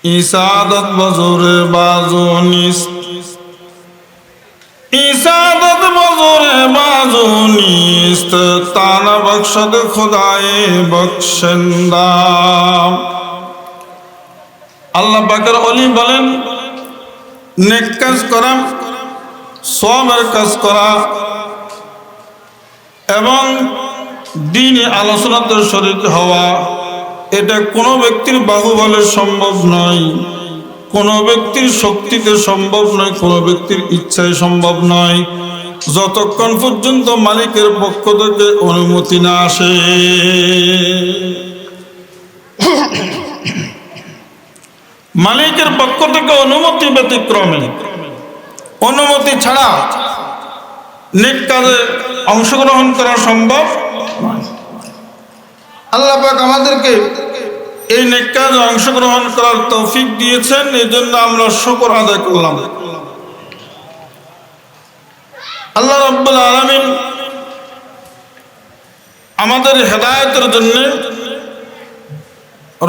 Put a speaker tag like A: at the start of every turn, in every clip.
A: ইসাদত বজুরে বাজু নিস্ত, ইসাদত বজুরে বাজু নিস্ত, তানা বখশদ খুদায়ে বখশন্দা। আল্লাহ পাকের ওলি বলেন, নেক কাজ করা, সওয়াবের কাজ করা এবং দ্বীনি আলোচনাতে শরীক হওয়া, এটা কোনো ব্যক্তির বাহুবলে সম্ভব নয়, কোনো ব্যক্তির শক্তিতে সম্ভব নয়, কোনো ব্যক্তির ইচ্ছায় সম্ভব নয়, যতক্ষণ পর্যন্ত মালিকের পক্ষ থেকে অনুমতি না আসে। মালিকের পক্ষ থেকে অনুমতি ব্যতিক্রমে, অনুমতি ছাড়া নেক কাজে অংশগ্রহণ করা সম্ভব নয়। আল্লাহ পাক আমাদেরকে এই নেক কাজে অংশগ্রহণ করার তৌফিক দিয়েছেন, এই জন্য আমরা শুকর আদায় করলাম। আল্লাহ রাব্বুল আলামিন আমাদের হেদায়েতের জন্য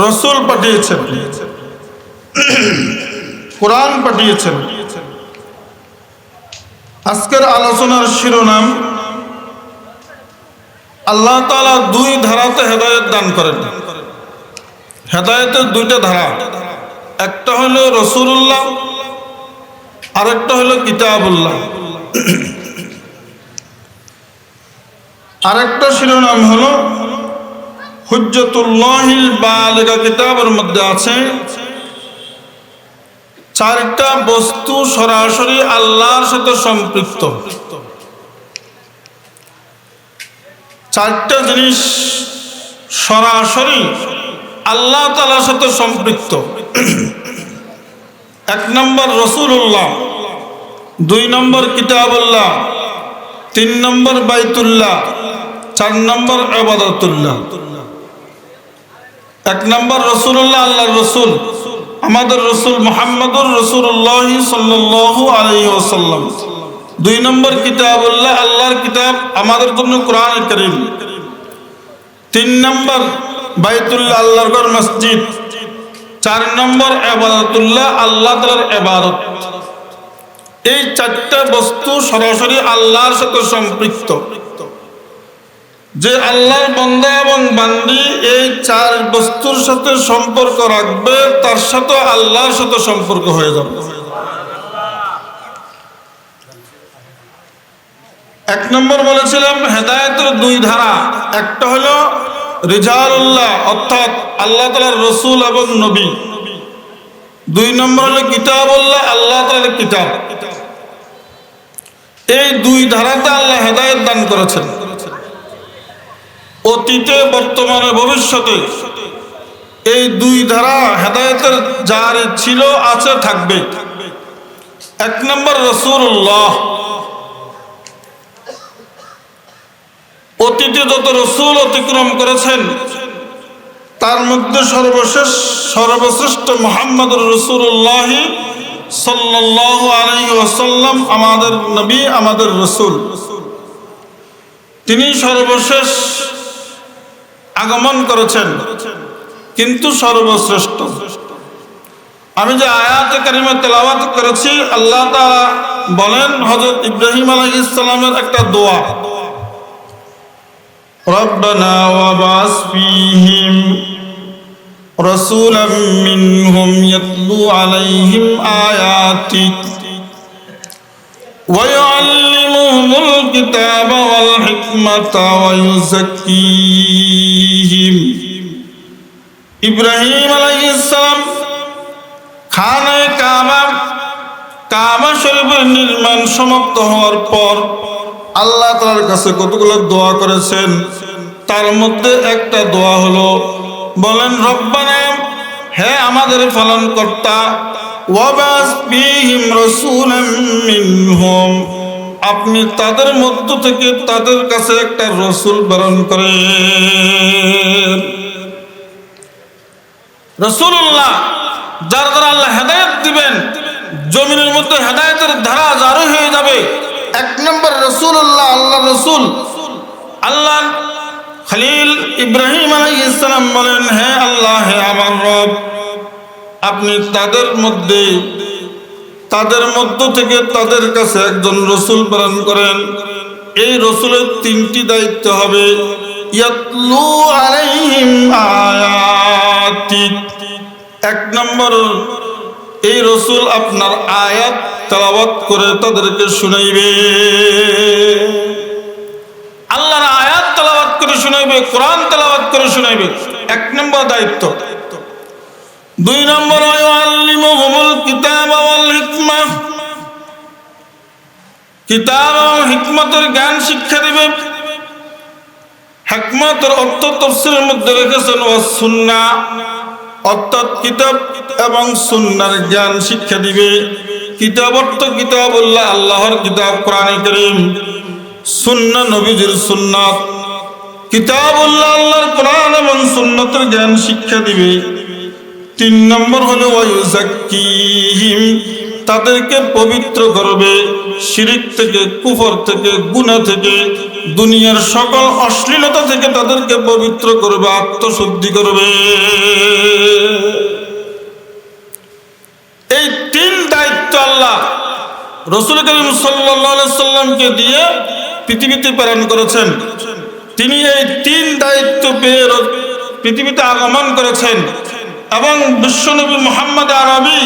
A: রাসূল পাঠিয়েছেন, কোরআন পাঠিয়েছেন। আজকের আলোচনার শিরোনাম, আল্লাহ তাআলা দুই ধারাতে হেদায়েত দান করেন। হেদায়েতের দুইটা ধারা, একটা হলো রাসূলুল্লাহ, আরেকটা হলো কিতাবুল্লাহ। আরেকটা শিরোনাম হলো হুজ্জাতুল্লাহিল বালিগা। কিতাবের মধ্যে আছে চারটা বস্তু সরাসরি আল্লাহর সাথে সম্পৃক্ত, চারটা জিনিস সরাসরি আল্লাহ তাআলার সাথে সম্পৃক্ত। এক নম্বর রাসূলুল্লাহ, দুই নম্বর কিতাবুল্লাহ, তিন নম্বর বাইতুল্লাহ, চার নম্বর ইবাদতুল্লাহ। এক নম্বর রাসূলুল্লাহ, আল্লাহর রাসূল, আমাদের রাসূল মুহাম্মদুর রাসূলুল্লাহ সাল্লাল্লাহু আলাইহি ওয়াসাল্লাম। দুই নম্বর কিতাবুল্লাহ, আল্লাহর কিতাব, আমাদের জন্য কোরআনুল কারীম। তিন নম্বর বাইতুল্লাহ, আল্লাহর ঘর মসজিদ। চার নম্বর ইবাদতুল্লাহ, আল্লাহ তাআলার ইবাদত। এই চারটা বস্তু সরাসরি আল্লাহর সাথে সম্পৃক্ত। যে আল্লাহর বান্দা এবং বান্দি এই চার বস্তুর সাথে সম্পর্ক রাখবে, তার সাথে আল্লাহর সাথে সম্পর্ক হয়ে যাবে। এক নম্বর বলেছিলাম হেদায়েতের দুই ধারা, একটা হলো রিজালুল্লাহ অর্থাৎ আল্লাহ তাআলার রাসূল এবং নবী। দুই নম্বর হলো কিতাবুল্লাহ, আল্লাহ তাআলার কিতাব। এই দুই ধারাতে আল্লাহ হেদায়েত দান করেছেন, অতীতে, বর্তমানে, ভবিষ্যতে। এই দুই ধারা হেদায়েতের জারি ছিল, আছে, থাকবে। এক নম্বর রাসূলুল্লাহ, অতীতে যত রাসূল অতিক্রম করেছেন তার মধ্যে সর্বশ্রেষ্ঠ মুহাম্মদুর রাসূলুল্লাহ সাল্লাল্লাহু আলাইহি ওয়াসাল্লাম আমাদের নবী, আমাদের রাসূল। তিনি সর্বশেষ আগমন করেছেন, কিন্তু সর্বশ্রেষ্ঠ। আমি যে আয়াতে কারিমা তেলাওয়াত করেছি, আল্লাহ তাআলা বলেন হযরত ইব্রাহিম আলাইহিস সালামের একটা দোয়া, রব্বানা ওয়াবাস ফীহিম রাসূলাম মিনহুম ইয়াতলু আলাইহিম আয়াতিক ওয়া ইউআল্লিমুহুমুল কিতাবা ওয়াল হিকমাতা ওয়া ইউযাক্কিহিম। ইব্রাহিম আলাইহিস সালাম খানায়ে কাবা শরীফের নির্মাণ সমাপ্ত হওয়ার পর আল্লাহ তাআলার কাছে কতগুলো দোয়া করেছেন। তার মধ্যে একটা দোয়া হলো, বলেন রব্বানা, হে আমাদের পালনকর্তা, ওয়াবাস ফীহিম রাসূলাম মিনহুম, আপনি তাদের মধ্য থেকে তাদের কাছে একটা রাসূল প্রেরণ করেন। রাসূলুল্লাহ যার দ্বারা আল্লাহ হেদায়েত দিবেন, জমিনের মধ্যে হেদায়েতের ধারা জারি হয়ে যাবে। এক নম্বর রাসূলুল্লাহ, আল্লাহর রাসূল। আল্লাহ খলিল ইব্রাহিম আলাইহিস সালাম বলেন, হে আল্লাহ, হে আমার রব, আপনি তাদের মধ্য থেকে তাদের কাছে একজন রসুল প্রেরণ করেন। এই রসুলের তিনটি দায়িত্ব হবে, ইয়াতলু আলাইহিম আয়াতিক, এক নম্বর এই রসুল আপনার আয়াত তেলাওয়াত করে তাদেরকে শুনাইবে, আল্লাহর আয়াত তেলাওয়াত করে শুনাইবে, কোরআন তেলাওয়াত করে শুনাইবে, এক নম্বর দায়িত্ব। দুই নম্বর ইউআল্লিমুহুমুল কিতাব ওয়াল হিকমা, কিতাব এবং হিকমতের জ্ঞান শিক্ষা দিবে। হিকমতের অর্থ তাফসীরের মধ্যে রেখেছেন ওয়াস সুন্নাহ, অর্থাৎ কিতাব এবং সুন্নাহর জ্ঞান শিক্ষা দিবে। কিতাব অর্থ কিতাবুল্লাহ, আল্লাহর কিতাব কোরআনে কারীম, সুন্নাহ নবীজির সুন্নাত। কিতাবুল্লাহ আল্লাহর কোরআন এবং সুন্নাতের জ্ঞান শিক্ষা দিবে। তিন নম্বর হলো ওয়ায়ুযাক্কিহিম, তাদেরকে পবিত্র করবে শিরিক থেকে, কুফর থেকে, গুনাহ থেকে, দুনিয়ার সকল অশ্লীলতা থেকে তাদেরকে পবিত্র করবে, আত্মশুদ্ধি করবে। এই তিন দায়িত্ব আল্লাহ রাসূল করিম সাল্লাল্লাহু আলাইহি সাল্লামকে দিয়ে পৃথিবীতে প্রেরণ করেছেন। তিনি এই তিন দায়িত্ব পেয়ে পৃথিবীতে আগমন করেছেন এবং বিশ্বনবী মুহাম্মদ আরবি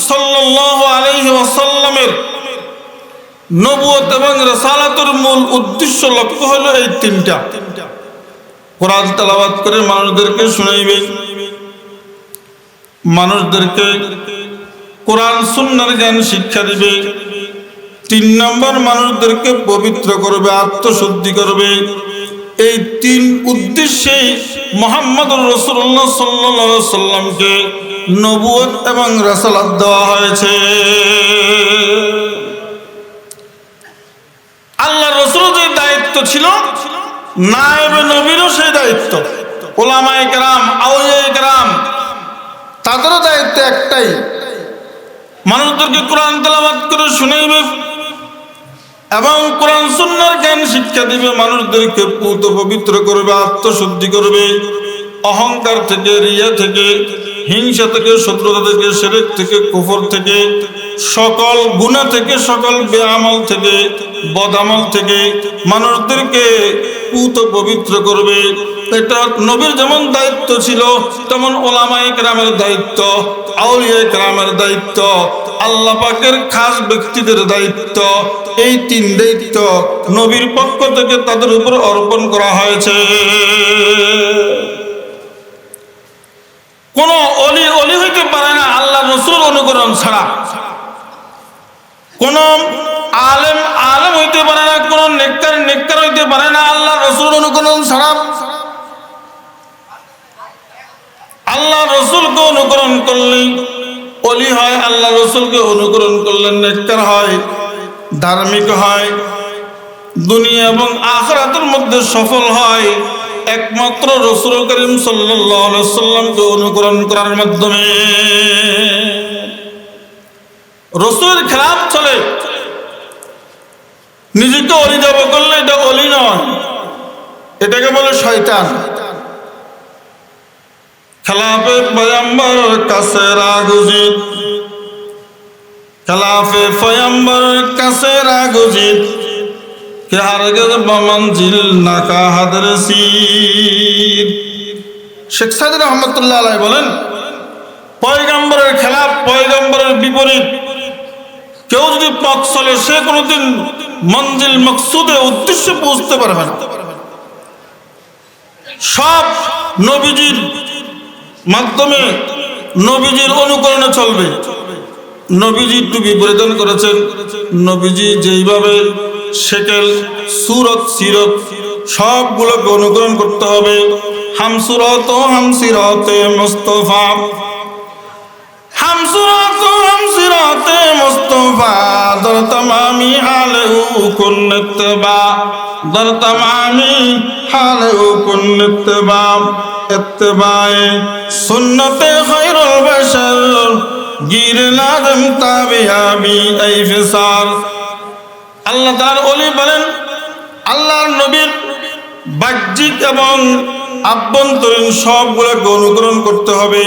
A: সাল্লাল্লাহু আলাইহি ওয়াসাল্লামের নবুয়ত এবং রিসালাতের মূল উদ্দেশ্য লক্ষ্য হলো এই তিনটা। কোরআন তেলাওয়াত করে মানুষদেরকে শুনাইবেন, মানুষদেরকে কোরআন সুন্নাহর জ্ঞান শিক্ষা দিবে। তিন নম্বর মানুষদেরকে পবিত্র করবে, আত্মশুদ্ধি করবে। এই তিন উদ্দেশ্যেই মুহাম্মদুর রাসূলুল্লাহ সাল্লাল্লাহু আলাইহি ওয়াসাল্লামকে নবুয়ত এবং রিসালাত দেওয়া হয়েছে। আল্লাহর রাসূলের যে দায়িত্ব ছিল, নায়েবে নবীরও সেই দায়িত্ব, উলামায়ে কেরাম, আউলিয়ায়ে কেরাম তাদেরও দায়িত্ব একটাই, মানুষদেরকে কোরআন তেলাওয়াত করে শুনাইবে এবং কোরআন সুন্নাহর জ্ঞান শিক্ষা দিবে, মানুষদেরকে পুত পবিত্র করবে, আত্মশুদ্ধি করবে, অহংকার থেকে, রিয়া থেকে, হিংসা থেকে, শত্রুতা থেকে, শিরক থেকে, কুফর থেকে, সকল গুনাহ থেকে, সকল বেআমল থেকে, বদামল থেকে মানুষদেরকে পুত পবিত্র করবে। এটা নবীর যেমন দায়িত্ব ছিল, তেমন ওলামায়ে কেরামের দায়িত্ব, আউলিয়ায়ে কেরামের দায়িত্ব, আল্লাহ পাকের খাস ব্যক্তিদের দায়িত্ব। এই তিন দায়িত্ব নবীর পক্ষ থেকে তাদের উপর অর্পণ করা হয়েছে। কোন অলি হইতে পারে না আল্লাহ রাসূল অনুকরণ ছাড়া, কোন আলেম হইতে পারে না, কোন নেককার হইতে পারে না আল্লাহ রাসূল অনুকরণ ছাড়া। আল্লাহ রাসূলকে অনুকরণ করলে অলি হয়, আল্লাহ রাসূলকে অনুকরণ করলে নেককার হয়, ধার্মিক হয়, দুনিয়া এবং আখিরাতের মধ্যে সফল হয় একমাত্র রাসূল করিম সাল্লাল্লাহু আলাইহি ওয়াসাল্লামকে অনুকরণ করার মাধ্যমে। রাসূলের খেলাফ চলে, নিজেকে অলি দাবি করলে এটা অলি নয়, এটাকে বলে শয়তান। খেলাফে পয়গম্বর কাছে রাগুজিত, খেলাফে পয়গম্বর কাছে রাগুজিত কে হারগিজ বমঞ্জিল নাকা হাদরসির। শেখ সাদি রহমতুল্লাহ আলাইহি বলেন, পয়গম্বরের খেলাফ, পয়গম্বরের বিপরীত কেউ যদি পথ চলে, সে কোনোদিন মঞ্জিল মকসুদে উদ্দেশ্যে পৌঁছতে পারবে না। সব নবীজির মাধ্যমে, নবীজির অনুকরণে চলবে। নবীজি টুপি পরিধান করেছেন, নবীজি যেইভাবে শেকেল, সুরত, সিরত সবগুলোকে অনুকরণ করতে হবে। হামসুরত ও হামসিরতে মুস্তাফা, হামসুরত ও হামসিরতে মুস্তাফা দর তমামি হালেহু কুন ইত্তিবা, দর তমামি হালেহু কুন ইত্তিবা, ইত্তিবায়ে সুন্নতে খায়রুল বাশার গির লাজম তাবিআবি আই ফিসার। আল্লাহ তাআলা ওলি বলেন, আল্লাহর নবীর বাহ্যিক এবং আভ্যন্তরীণ সবগুলোকে অনুকরণ করতে হবে।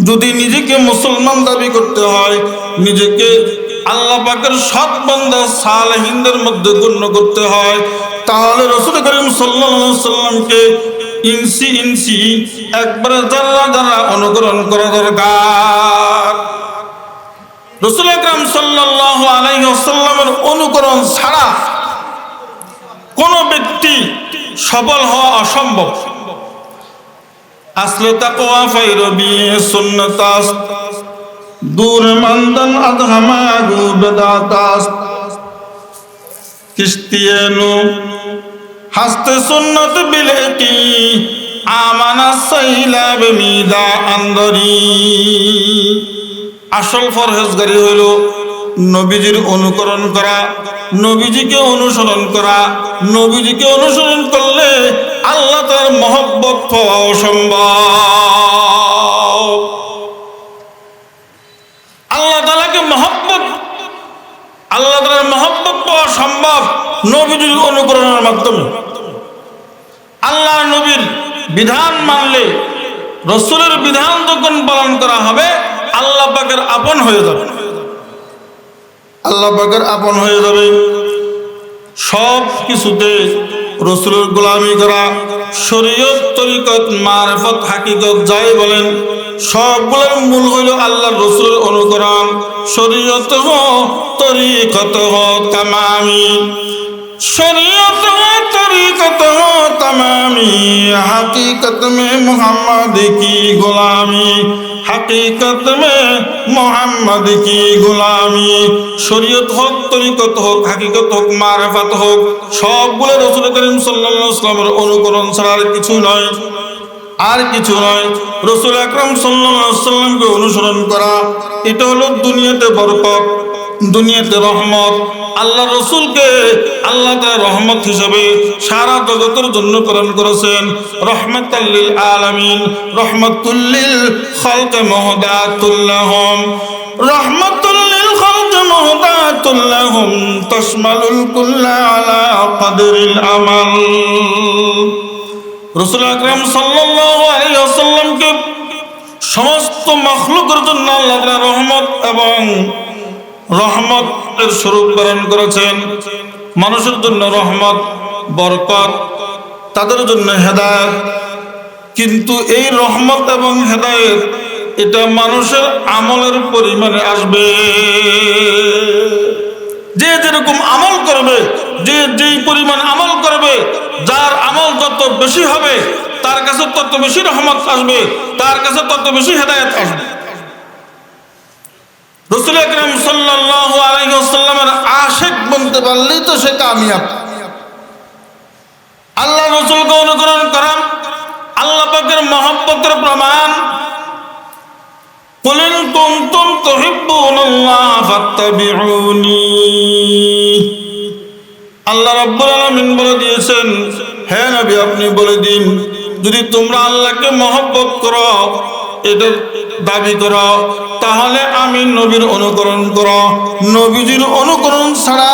A: যদি নিজেকে মুসলমান দাবি করতে হয়, নিজেকে আল্লাহ পাকের সৎ বান্দা সালেহিনদের মধ্যে গণ্য করতে হয়, তাহলে রাসূল করিম সাল্লাল্লাহু আলাইহি সাল্লামকে ইঞ্চি একবারে যারা যারা অনুকরণ করা দরকার। রাসূল আকরাম সাল্লাল্লাহু আলাইহি ওয়াসাল্লামের অনুকরণ ছাড়া কোন ব্যক্তি সফল হওয়া অসম্ভব। আসলে তাকওয়া ফাইরবি সুন্নাতাস দূর মানদান আদহামাগু বেদাতাস কিস্তিয়ানু হাসতে সুন্নত বিলেকি আমানা সাইলা বেমিদা আন্দরি। আসল ফরহেজগারি হইল নবীজির অনুকরণ করা, নবীজিকে অনুসরণ করা। নবীজিকে অনুসরণ করলে আল্লাহ তার মহব্বত পাওয়া সম্ভব। আল্লাহ তাআলাকে আল্লাহ তাআলার মহব্বত পাওয়া সম্ভব নবীজির অনুকরণের মাধ্যমে। আল্লাহ নবীর বিধান মানলে, রাসূলের বিধান যখন পালন করা হবে, আল্লাহ পাকের আপন হয়ে যাবে। আল্লাহ পাকের আপন হয়ে যাবে। সব কিছুতে রাসূলের গোলামি করা, শরীয়ত, তরিকত, মারিফত, হাকিকত যাই বলেন, সবগুলোর মূল হইল আল্লাহর রাসূলের অনুকরণ। শরীয়ত হো, তরিকত হো তামামি, शरीयत में तरीकत हो तमामी, हकीकत में मोहम्मद की गुलामी, हकीकत में मोहम्मद की गुलामी। शरीयत হোক, তরিকত হোক, হাকিকত হোক, মারিফত হোক, সবগুলো রাসূল করিম সাল্লাল্লাহু আলাইহি ওয়াসাল্লামের অনুকরণ ছাড়া আর কিছু নয়, আর কিছু নয়। রাসূল আকরাম সাল্লাল্লাহু আলাইহি ওয়াসাল্লামকে অনুসরণ করা, এটা হলো দুনিয়াতে বরকত, দুনিয়াতে রহমত। আল্লাহ রসুলকে আল্লাহ তাআলা রহমত হিসেবে সারা জগতের জন্য প্রেরণ করেছেন। রহমাতাল লিল আলামিন, রহমাতুল লিল খালক মুহদাতুল লাহুম, রহমাতুল লিল খালক মুহদাতুল লাহুম, তাশমালুল কুল্লা আলা কদরিল আমাল। রাসূল আকরাম সাল্লাল্লাহু আলাইহি ওয়াসাল্লামকে সমস্ত মাখলুকের জন্য আল্লাহ তাআলা রহমত এবং রহমতের স্বরূপ প্রেরণ করেছেন। মানুষের জন্য রহমত, বরকত, তাদের জন্য হেদায়েত। কিন্তু এই রহমত এবং হেদায়েত এটা মানুষের আমলের পরিমাণে আসবে। যে যেরকম আমল করবে, যে যেই পরিমাণ আমল করবে, যার আমল যত বেশি হবে তার কাছে তত বেশি রহমত আসবে, তার কাছে তত বেশি হেদায়েত আসবে। রাসূল আকরাম সাল্লাল্লাহু আলাইহি ওয়াসাল্লামের আশিক বলতে পারলেই তো সে কামিয়াব। আল্লাহ রাসূলকে অনুকরণ করা আল্লাহ পাকের মহব্বতের প্রমাণ। কুল ইন কুনতুম তুহিব্বুনাল্লাহ ফাত্তাবিউনি। আল্লাহ রাব্বুল আলামিন বলে দিয়েছেন, হে নবী আপনি বলে দিন, যদি তোমরা আল্লাহকে মহব্বত করো, এটা দাবি করো, তাহলে আমি নবীর অনুকরণ করো। নবীজির অনুকরণ ছাড়া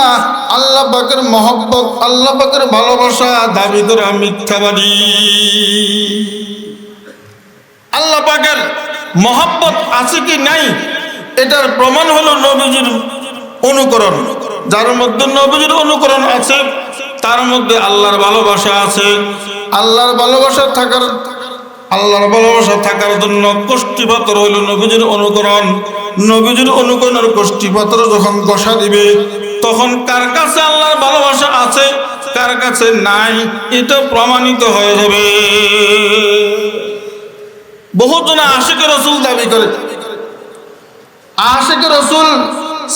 A: আল্লাহ পাকের মহব্বত, আল্লাহ পাকের ভালোবাসা দাবি করা মিথ্যাবাদী। আল্লাহ পাকের মহব্বত আছে কি নাই এটার প্রমাণ হলো নবীজির অনুকরণ। যার মধ্যে নবীজির অনুকরণ আছে তার মধ্যে আল্লাহর ভালোবাসা আছে। আল্লাহর ভালোবাসা থাকার জন্য কষ্টিপাথর হইল নবীজির অনুকরণ। নবীজির অনুকরণের কষ্টিপাথর যখন কষা দিবে, তখন কার কাছে আল্লাহর ভালোবাসা আছে, কার কাছে নাই, এটা প্রমাণিত হয়ে যাবে। বহুজন আশিকে রাসূল দাবি করে, আশিকে রাসূল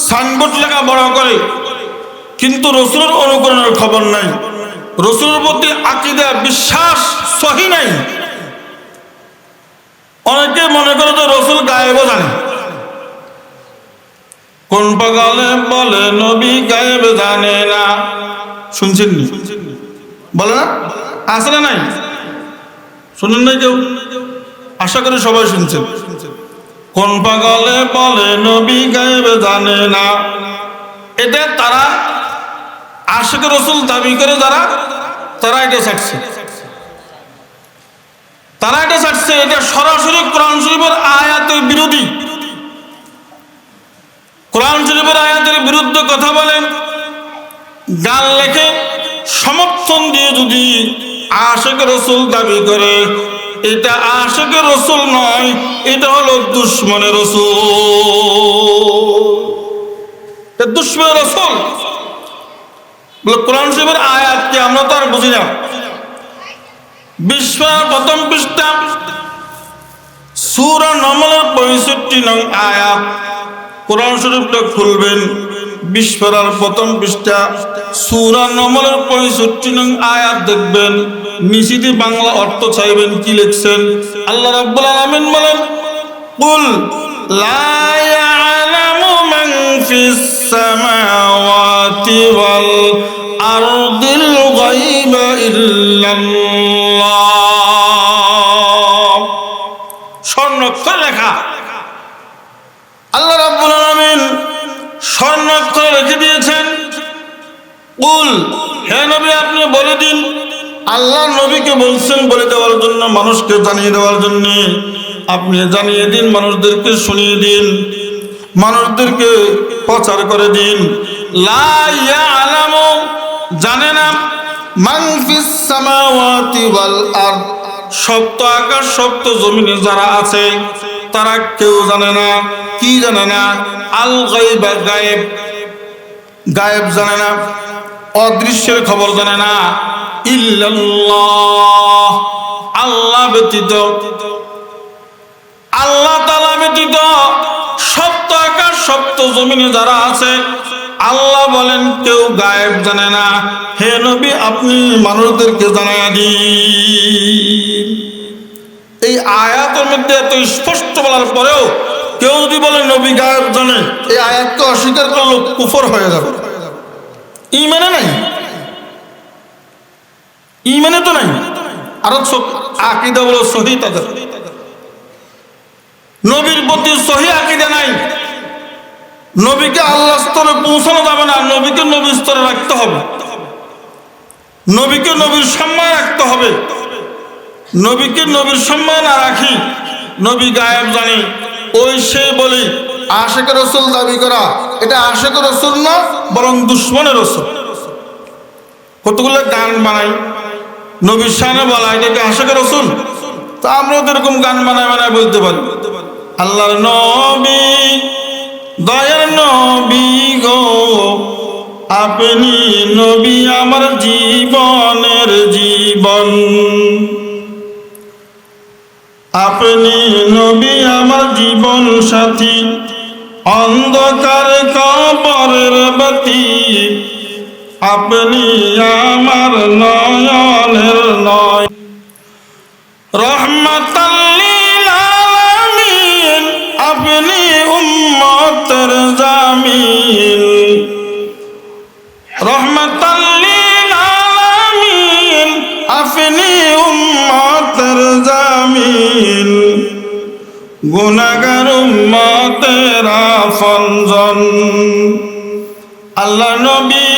A: সাইনবোর্ড লেখা বড় করে, কিন্তু রাসূলের অনুকরণের খবর নাই, রাসূলের প্রতি আকীদা, বিশ্বাস সহি নাই। অনেকে মনে করে যে রাসূল গায়েবও জানে। কোন পাগলে বলে নবী গায়েব জানে না, শুনছেন নি? বলে না, আছে না নাই? শুনেন নাই কেউ? আশা করি সবাই শুনছেন। কোন পাগলে বলে নবী গায়েব জানে না, এটা তারা আশিক রাসূল দাবি করে যারা, তারা এটা ছাড়ছে। তারা এটা চাচ্ছে, এটা সরাসরি কোরআন শরীফের আয়াতের বিরোধী। কোরআন শরীফের আয়াতের বিরুদ্ধে কথা বলেন, গান লেখে, সমর্থন দিয়ে যদি আশিক রাসূল দাবি করে, এটা আশিক রাসূল নয়, এটা হলো দুশমনের রাসূল। এটা দুশমনের রাসূল। বলে কোরআন শরীফের আয়াতকে আমরা তো আর বুঝি না। বিশ্বের প্রথম পৃষ্ঠা সূরা নমলের 65 নং আয়াত। কোরআন শরীফটা খুলবেন, বিশ্বের প্রথম পৃষ্ঠা সূরা নমলের 65 নং আয়াত দেখবেন। নিচে বাংলা অর্থ চাইবেন, কি লিখছেন? আল্লাহ রাব্বুল আলামিন বলেন, কুল লা ইয়ালামু মান ফিস সামাওয়াতি ওয়াল আরদিল গায়বা ইল্লাল্লাহ। স্বর্ণাক্ষরে লেখা। আল্লাহ রাব্বুল আলামিন স্বর্ণাক্ষরে লিখে দিয়েছেন, কুল, হে নবী আপনি বলে দিন। আল্লাহ নবীকে বলছেন বলে দেওয়ার জন্য, মানুষকে জানিয়ে দেওয়ার জন্য। আপনি জানিয়ে দিন, মানুষদেরকে শুনিয়ে দিন, মানুষদেরকে প্রচার করে দিন। লা ইয়ালামু, জানে না, মান ফিস সামাওয়াতি ওয়াল আরদ, সপ্ত আকাশ সপ্ত জমিনে যারা আছে তারা কেউ জানে না। কি জানে না? আল গায়বা, গায়েব, গায়েব জানে না, অদৃশ্যের খবর জানে না। ইল্লাল্লাহ, আল্লাহ ব্যতীত, আল্লাহ তাআলা ব্যতীত সপ্ত আকাশ সপ্ত জমিনে যারা আছে, আল্লাহ বলেন কেউ গায়েব জানে না। হে নবী আপনি মানুষদেরকে জানায়া দিন। এই আয়াতের মধ্যে এত স্পষ্ট বলার পরেও কেউ যদি বলে নবী গায়েব জানে, এই আয়াতকে অস্বীকার করলে কুফর হয়ে যাবে। ঈমানে নাই, ঈমানে তো নাই। আর আকীদা হলো সহিহ তাদের, নবীর প্রতি সহিহ আকীদা নাই। নবীকে আল্লাহ স্তরে পৌঁছানো যাবে না, নবীকে নবীর স্তরে রাখতে হবে, নবীকে নবীর সম্মান রাখতে হবে। নবীকে নবীর সম্মান না রাখি, নবী গায়েব জানি, ওই সে বলি আশিক রাসূল দাবি করা, এটা আশিক রাসূল না, বরং দুশমনের রাসূল। কতগুলো গান বানাই, নবীর শানে বলা, এটাকে আশিক রাসূল। তা আমরাও তো এরকম গান বানায় বানায় বলতে পারি, আল্লাহর নবী, দয়ার নবী গো, আপনি নবী আমার জীবনের জীবন, আপনি নবী আমার জীবন সাথী, অন্ধকার কবরের বাতি, আপনি আমার নয়নের নয়, রহমাতাল লিল আলামিন, আপনি উম্মতের জামিন, রহমাতাল লিল আলামিন, আপনি উম্মতের জামিন, গুনাহগার উম্মতের আফনজন। আল্লাহ নবী,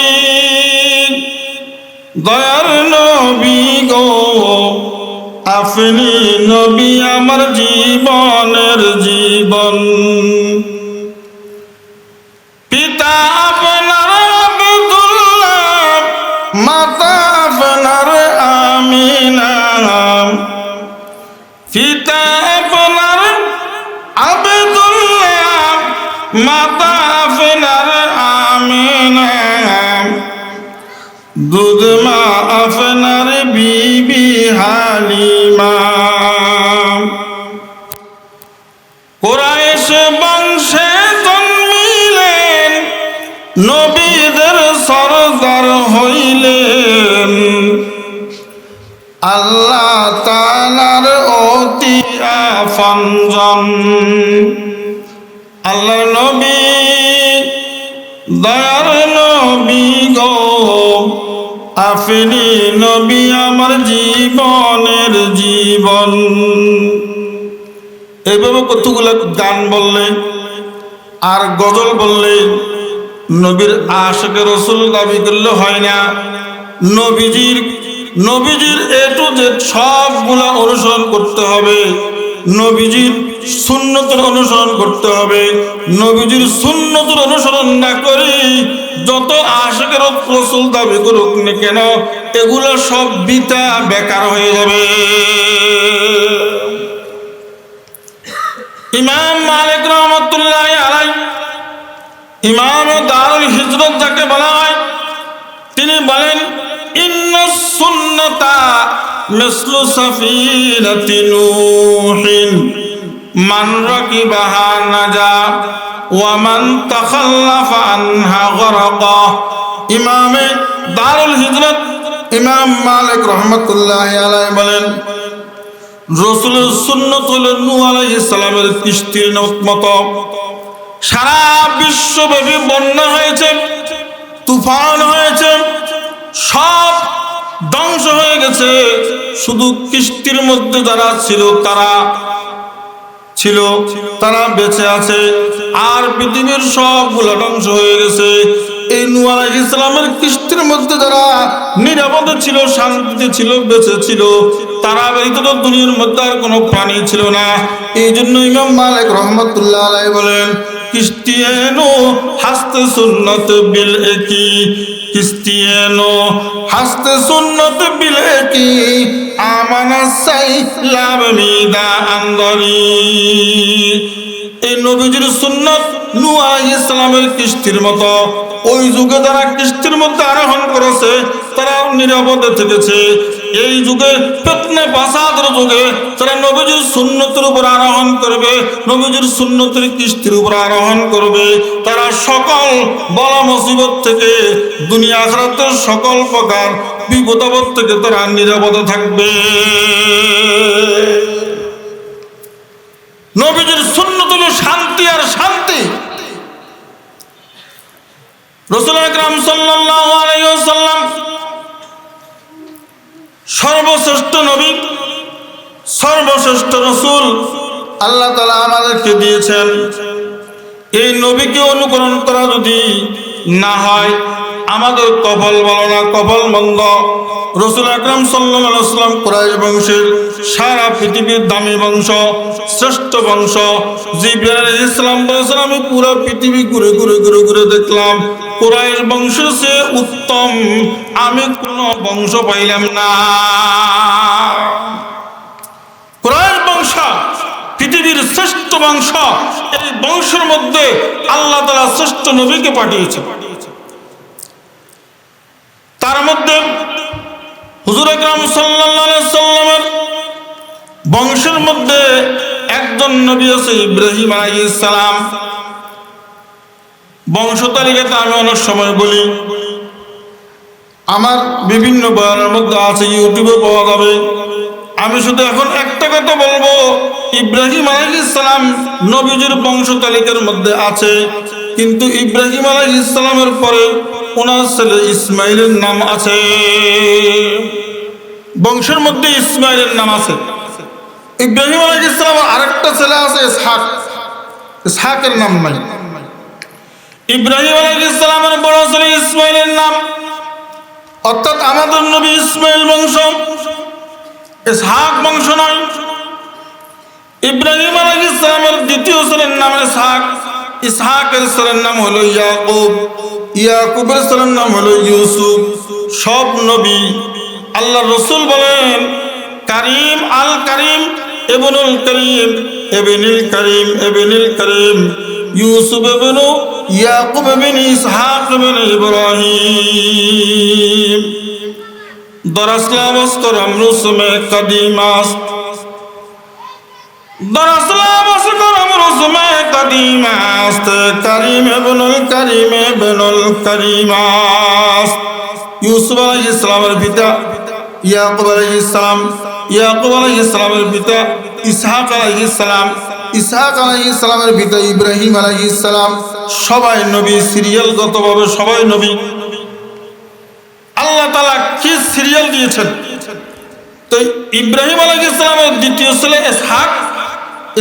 A: দয়ার নবী গো, আপনি নবী আমার জীবনের জীবন, পিতা আপনার আব্দুল্লাহ, মাতা আপনার আমিনা, পিতা আপনার আব্দুল্লাহ, মাতা আপনার আমিনা, দুধ মা আপনার বিবি হালিমা। কুরাইশ বংশে জন্মিলেন, নবীদের সরদার হইলেন, আল্লাহ তাআলার অতি আপনজন। আল্লাহ নবী, দয়ার নবী গো, আপনি নবী আমার জীবনের জীবন। এইভাবে কতগুলো গান বললে আর গজল বললে, নবীর আশিক রাসূল দাবি করলে হয় না। নবীজির নবীজির এ টু জেড সবগুলা অনুসরণ করতে হবে, নবীজির সুন্নতের অনুসরণ করতে হবে। নবীজির সুন্নতের অনুসরণ না করি যত আশিকের রাসূল দাবি করুক না কেন, এগুলো সব বৃথা বেকার হয়ে যাবে। ইমাম মালিক রহমাতুল্লাহি আলাইহি, ইমাম দারুল হিজরত যাকে বলা হয়, তিনি বলেন ইন্নাস সুন্নাতা মিসলু সাফিনাতি নূহিন মান রাকিবাহা নাজা ওয়া মান তাখাল্লাফা আনহা গরাকা। ইমামে দারুল হিজরত ইমাম মালিক রহমাতুল্লাহি আলাইহি বলেন, রাসূলের সুন্নাত হলো নূহ আলাইহিস সালামের কিস্তির মতো। সারা বিশ্বব্যাপী বন্যা হয়েছে, তুফান হয়েছে, সব ধ্বংস হয়ে গেছে, শুধু কিস্তির মধ্যে যারা ছিল তারা বেঁচে আছে, আর পৃথিবীর সবগুলো ধ্বংস হয়ে গেছে। এই নূহ আলাইহিস সালামের কিস্তির মধ্যে যারা নিরাপদে ছিল, শান্তিতে ছিল, বেঁচে ছিল, তারা ব্যতীত তো দুনিয়ার মধ্যে আর কোনো প্রাণী ছিল না। এই জন্য ইমাম মালিক রহমাতুল্লাহ আলাইহি বলেন, কিস্তিয়ানো হাসতে সুন্নত বিল একি, কিস্তিয়ানো হাসতে সুন্নত বিল একি, আমানা সাইলাম মিদা আন্দরি। এই নবীজির সুন্নাত নূহ আলাইহিস সালামের কিস্তির মতো। ওই যুগে যারা কিস্তির মধ্যে আরোহণ করেছে তারা নিরাপদে থেকেছে। এই যুগে ফিতনা ফাসাদের যুগে তারা নবীজির সুন্নতের উপর আরোহণ করবে, নবীজির সুন্নতের কিস্তির উপর আরোহণ করবে, তারা সকল বলা মুসিবত থেকে, দুনিয়া আখিরাতের সকল প্রকার বিপদ আপদ থেকে তারা নিরাপদে থাকবে। নবীজির সুন্নত হলো শান্তি আর শান্তি। রাসূল আকরাম সাল্লাল্লাহু আলাইহি ওয়াসাল্লাম সর্বশ্রেষ্ঠ নবী, সর্বশ্রেষ্ঠ রাসূল আল্লাহ তাআলা আমাদেরকে দিয়েছেন। এই নবীকে অনুকরণ করা যদি না হয় আমাদের কপাল ভালো না, কপাল মন্দ। রাসূল আকরাম সাল্লাল্লাহু আলাইহি ওয়াসাল্লাম কুরাইশ বংশের, সারা পৃথিবীর দামি বংশ, শ্রেষ্ঠ বংশ। জিবরাইল আলাইহিস সালাম বলেছেন, আমি পুরো পৃথিবী ঘুরে ঘুরে ঘুরে ঘুরে দেখলাম, কুরাইশ বংশ সে উত্তম আমি কোনো বংশ পাইলাম না। কুরাইশ বংশ পৃথিবীর শ্রেষ্ঠ বংশ। এই বংশের মধ্যে আল্লাহ তাআলা শ্রেষ্ঠ নবীকে পাঠিয়েছেন। তার মধ্যে হুজুর আকরাম সাল্লাল্লাহু আলাইহি সাল্লামের বংশের মধ্যে একজন নবী আছে ইব্রাহিম আলাইহিস সালাম। বংশ তালিকাতে আমি অনেক সময় বলি, আমার বিভিন্ন বয়ানের মধ্যে আছে, ইউটিউবে পাওয়া যাবে। আমি শুধু এখন একটা কথা বলবো, ইব্রাহিম আলাইহিস সালাম নবীজির বংশ তালিকার মধ্যে আছে, কিন্তু ইব্রাহিম আলাইহিস সালামের পরে ওনার ছেলে ইসমাইলের নাম আছে। বংশের মধ্যে ইসমাইলের নাম আছে। ইব্রাহিম আলাইহিস সালামের আরেকটা ছেলে আছে ইসহাক, ইসহাকের নাম নাই। ইব্রাহিম আলাইহিস সালামের বড় ছেলে ইসমাইলের নাম, অর্থাৎ আমাদের নবী ইসমাইল বংশ, ইসহাক বংশ নয়। ইব্রাহিম আলাইহিস সালামের দ্বিতীয় ছেলের নাম ইসহাক, ইসহাকের ছেলের নাম হলো ইয়াকুব, ইয়াকুবের ছেলের নাম হলো ইউসুফ। সব নবী আল্লাহ রাসূল বলেন, কারীম আল কারীম ইবনুল কারীম ইবনুল কারীম ইবনুল কারীম ইউসুফ ইবনু ইয়াকুব ইবনে ইসহাক ইবনে ইব্রাহিম। দরাসলামস করমরুস মে কদিমাস, দরাসলামস করমরুস মে কদিমাস, কারীম ইবনুল কারীম ইবনুল কারীমাস। ইউসুফ আলাইহিস সালামের পিতা ইয়াকুব আলাইহিস সালাম, ইয়াকুব আলাইহিস সালামের পিতা ইসহাক আলাইহিস সালাম, ইসহাক আলাইহিস সালামের পিতা ইব্রাহিম আলাইহিস সালাম। সবাই নবী, সিরিয়ালগতভাবে সবাই নবী। আল্লাহ তাআলা কি সিরিয়াল দিয়েছেন? তো ইব্রাহিম আলাইহিস সালামের দ্বিতীয় ছেলে ইসহাক,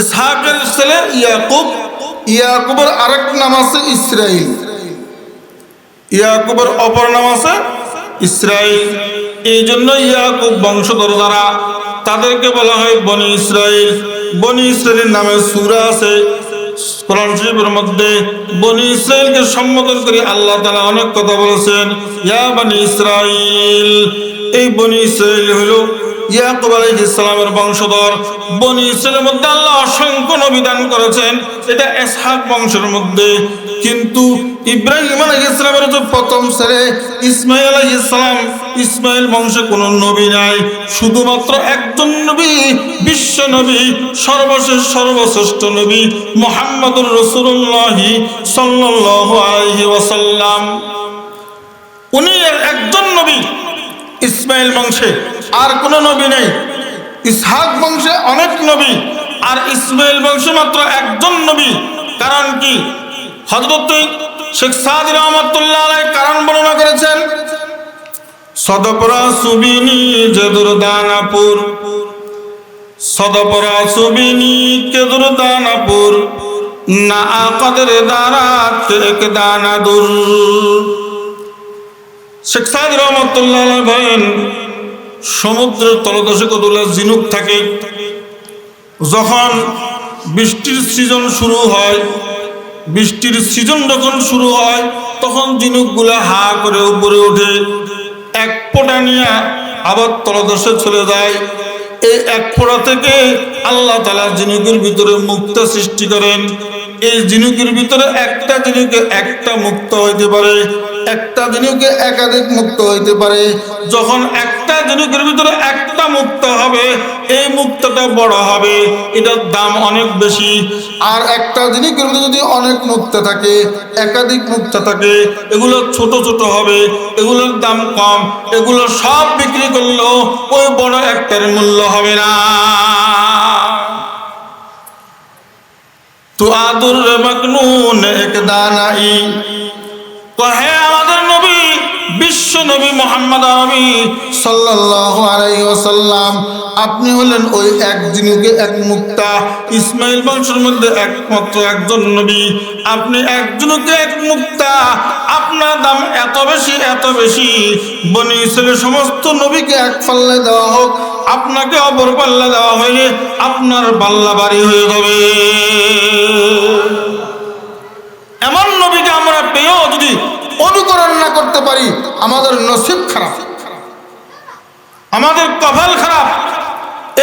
A: ইসহাকের ছেলে ইয়াকুব, ইয়াকুবের আরেক নাম আছে ইসরাইল, ইয়াকুবের অপর নাম আছে ইসরাইল। এই জন্য ইয়াকুব বংশধর যারা তাদেরকে বলা হয় বনি ইসরাইল। বনি ইসরাইলের নামে সূরা আছে কোরআন শরীফের মধ্যে। বনি ইসরাইলকে সম্বোধন করে আল্লাহ তাআলা অনেক কথা বলেছেন, ইয়া বনি ইসরাইল। এই বনি ইসরাইল হলো ইয়াকুব আলাইহিস সালামের বংশধর। বনি ইসরাইলের মধ্যে আল্লাহ অসংখ্য নবী দান করেছেন, এটা ইসহাক বংশের মধ্যে। কিন্তু ইব্রাহিম আলাইহিস সালামের যে প্রথম ছেলে ইসমাঈল আলাইহিস সালাম, ইসমাঈল বংশে কোনো নবী নাই, শুধুমাত্র একজন নবী, বিশ্ব নবী, সর্বশেষ সর্বশ্রেষ্ঠ নবী মুহাম্মদুর রাসূলুল্লাহ সাল্লাল্লাহু আলাইহি ওয়াসাল্লাম। উনি একজন নবী ইসমাঈল বংশে, আর কোনো নবী নেই। ইসহাক বংশে অনেক নবী, আর ইসমাঈল বংশে মাত্র একজন নবী। কারণ কি? হযরত শেখ সাদি রহমাতুল্লাহ আলাইহি কারণ বর্ণনা করেছেন, সদপরা সুবিনি জেদুর দানাপুর, সদপরা সুবিনি কেদুর দানাপুর, না কদর দারাত এক দানা দূর। শেখ সাদি রহমাতুল্লাহ আলাইহি বলেন, সমুদ্রের তলদেশে কতগুলো ঝিনুক থাকে। যখন বৃষ্টির সিজন শুরু হয়, বৃষ্টির সিজন যখন শুরু হয়, তখন ঝিনুকগুলা হা করে উপরে ওঠে, এক ফোঁটা নিয়ে আবার তলদেশে চলে যায়। এই এক ফোঁটা থেকে আল্লাহ তাআলা ঝিনুকের ভিতরে মুক্তা সৃষ্টি করেন। এই ঝিনুকের ভিতরে একটা ঝিনুকে একটা মুক্ত হইতে পারে, একটা ঝিনুকে একাধিক মুক্ত হইতে পারে। যখন একটা ঝিনুকের ভিতরে একটা মুক্ত হবে, এই মুক্তটা বড় হবে, এটার দাম অনেক বেশি। আর একটা ঝিনুকের ভিতরে যদি অনেক মুক্ত থাকে, একাধিক মুক্ত থাকে, এগুলো ছোট ছোট হবে, এগুলোর দাম কম। এগুলো সব বিক্রি করলেও ওই বড় একটার মূল্য হবে না। তো আদুর মাকনুন এক দানাই, কহে আমাদের নবী, বিশ্ব নবী মুহাম্মদ আরবি সাল্লাল্লাহু আলাইহি ওয়াসাল্লাম, আপনি হলেন ওই এক ঝিনুকে এক মুক্তা। ইসমাঈল বংশের মধ্যে একমাত্র একজন নবী, আপনি এক ঝিনুকে এক মুক্তা। আপনার দাম এত বেশি, এত বেশি, বনি ইসরাইলের সমস্ত নবীকে এক পাল্লা দেওয়া হোক, আপনাকে অপর পাল্লা দেওয়া হইলে আপনার পাল্লা ভারী হয়ে যাবে। এমন নবীকে আমরা পেয়েও যদি অনুকরণ না করতে পারি, আমাদের নসিব খারাপ, আমাদের কপাল খারাপ।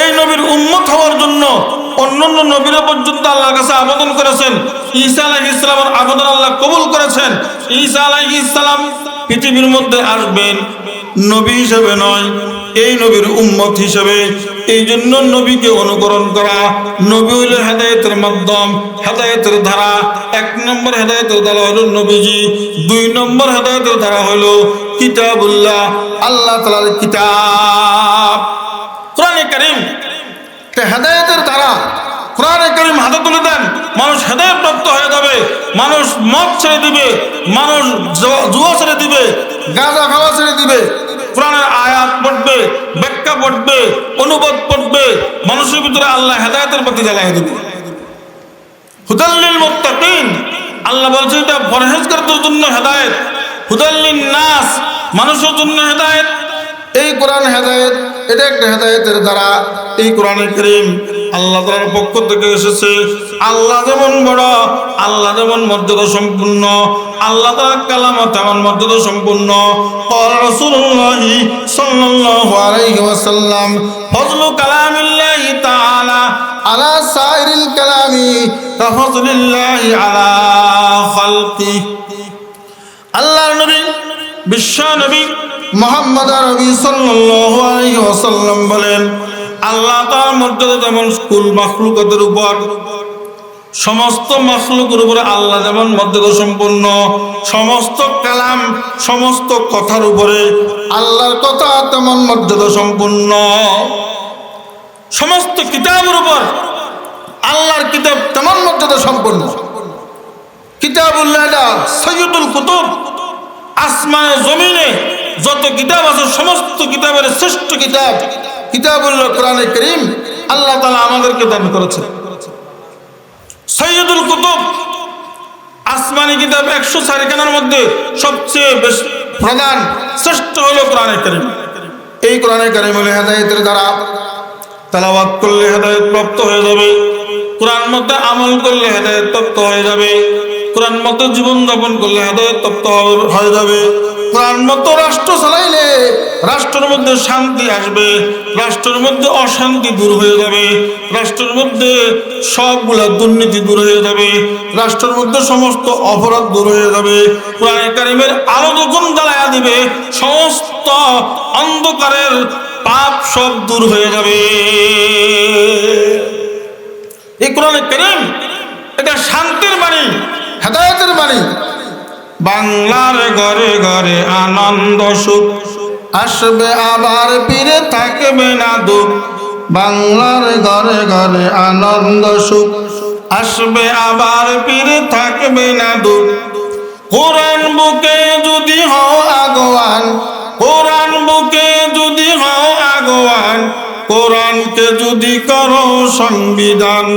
A: এই নবীর উম্মত হওয়ার জন্য অন্যান্য নবীরা পর্যন্ত আল্লাহর কাছে আবেদন করেছেন। ঈসা আলাইহিস সালামের আবেদন আল্লাহ কবুল করেছেন। ঈসা আলাইহিস সালাম পৃথিবীর মধ্যে আসবেন নবী হিসেবে নয়, এই নবীর উম্মত হিসেবে। এই জন্য নবীকে অনুকরণ করা, নবী হইল হেদায়েতের মাধ্যম, হেদায়েতের ধারা। এক নম্বর হেদায়েতের ধারা হলো নবীজি, দুই নম্বর হেদায়েতের ধারা হলো কিতাবুল্লাহ, আল্লাহ তাআলার কিতাব কোরআনে কারীম। হেদায়েতের ধারা কোরআনে কারীম হাতে তুলে দেন, মানুষ হেদায়েত প্রাপ্ত হয়ে যাবে। মানুষ মদ ছেড়ে দিবে, মানুষ জুয়া ছেড়ে দিবে, গাঁজা খাওয়া ছেড়ে দিবে, কোরআনের আয়াত পড়বে, ব্যাখ্যা পড়বে, অনুবাদ পড়বে, মানুষের ভিতরে আল্লাহ হেদায়েতের প্রতি জ্বালিয়ে দেবে। হুদাল লিল মুত্তাকিন, আল্লাহ বলছেন এটা পরহেজগারদের জন্য হেদায়েত। হুদাল লিন নাস, মানুষের জন্য হেদায়েত। এই কোরআন হেদায়েত, এটা একটা হেদায়েতের দ্বারা। এই কোরআনে কারীম আল্লাহ তাআলার পক্ষ থেকে এসেছে। আল্লাহ যেমন বড়, আল্লাহ যেমন মর্যাদা সম্পূর্ণ, আল্লাহ তাআলার কালাম তেমন মর্যাদা সম্পূর্ণ। ক্বাল রাসূলুল্লাহ সাল্লাল্লাহু আলাইহি ওয়াসাল্লাম, ফজলু কালামিল্লাহি তাআলা আলা সাইরিল কালামি কাফজলিল্লাহি আলা খালকি। আল্লাহর নবী, বিশ্ব নবী মুহাম্মদ আরবি সাল্লাল্লাহু আলাইহি ওয়াসাল্লাম বলেন, আল্লাহ তাআলার মর্যাদা যেমন কুল মাখলুকাতের উপর, সমস্ত মাখলুকের উপরে আল্লাহ যেমন মর্যাদা সম্পন্ন, সমস্ত কালাম, সমস্ত কথার উপরে আল্লাহর কথা তেমন মর্যাদা সম্পন্ন। সমস্ত কিতাবের উপর আল্লাহর কিতাব তেমন মর্যাদা সম্পন্ন। কিতাবুল্লাহ সাইয়্যিদুল কুতুব, আসমানে জমিনে যত কিতাব আছে সমস্ত কিতাবের শ্রেষ্ঠ কিতাব কিতাবুল্লাহ কোরআনে কারীম আল্লাহ তাআলা আমাদেরকে দান করেছেন। সাইয়্যিদুল কুতুব, আসমানি কিতাব 104 খানার মধ্যে সবচেয়ে বেশি প্রধান শ্রেষ্ঠ হলো কোরআনে কারীম। এই কোরআনে কারিমুল হেদায়েতের দ্বারা তেলাওয়াত করলে হেদায়েত প্রাপ্ত হয়ে যাবে, কোরআন মতে আমল করলে হেদায়েত প্রাপ্ত হয়ে যাবে, কোরআন মতে জীবন যাপন করলে হেদায়েত প্রাপ্ত হয়ে যাবে, কোরআন মতো রাষ্ট্র চালাইলে রাষ্ট্রের মধ্যে শান্তি আসবে, রাষ্ট্রের মধ্যে অশান্তি দূর হয়ে যাবে, রাষ্ট্রের মধ্যে সবগুলা দুর্নীতি দূর হয়ে যাবে, রাষ্ট্রের মধ্যে সমস্ত অপরাধ দূর হয়ে যাবে। কোরআনে কারিমের আলো যখন জ্বালায়া দিবে সমস্ত অন্ধকারের পাপ সব দূর হয়ে যাবে। এই কোরআনে কারিম এটা শান্তির বাণী, হেদায়েতের বাণী। বাংলার ঘরে ঘরে আনন্দ সুখ আসবে আবার ফিরে থাকবে না দুঃখ। বাংলার ঘরে ঘরে আনন্দ সুখ আসবে আবার ফিরে থাকবে না দুঃখ। কোরআন বুকে যদি হও আগোয়ান, কোরআন বুকে যদি হও আগোয়ান, কোরআনকে যদি করো সংবিধান।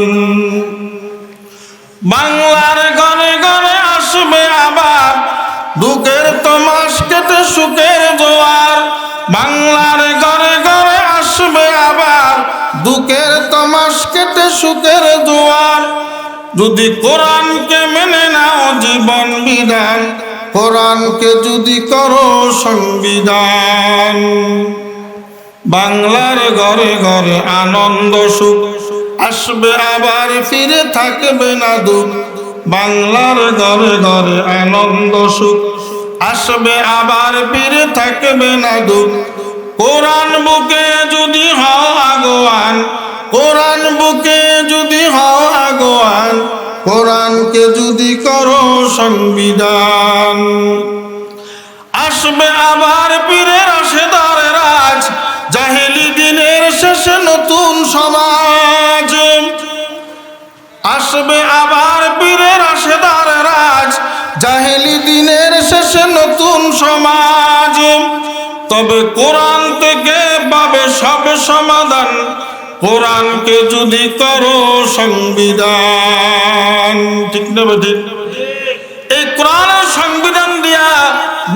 A: বাংলার ঘরে ঘরে আসবে আবার দুঃখের তমাস কেটে সুখের জোয়ার। বাংলার ঘরে ঘরে আসবে আবার দুঃখের তমাস কেটে সুখের জোয়ার। যদি কোরআনকে মেনে নাও জীবন বিধান, কোরআনকে যদি করো সংবিধান। বাংলার ঘরে ঘরে আনন্দ সুখ আসবে আবার ফিরে থাকবে না দুঃখ। বাংলার ঘরে ঘরে আনন্দ সুখ আসবে আবার ফিরে থাকবে না দুঃখ। কোরআন বুকে যদি হও আগোয়ান, কোরআন বুকে যদি হও আগোয়ান, কোরআনকে যদি করো সংবিধান। আসবে আবার পীরের রাশেদার রাজ, জাহেলি দিনের শেষে নতুন সমাজ। আসবে আবার পীরের রাশেদার রাজ, জাহেলি দিনের শেষে নতুন সমাজ। তবে কোরআন থেকে পাবে সব সমাধান, কোরআনকে যদি করো সংবিধান। ঠিক না ঠিক? এই কোরআনের সংবিধান দিয়া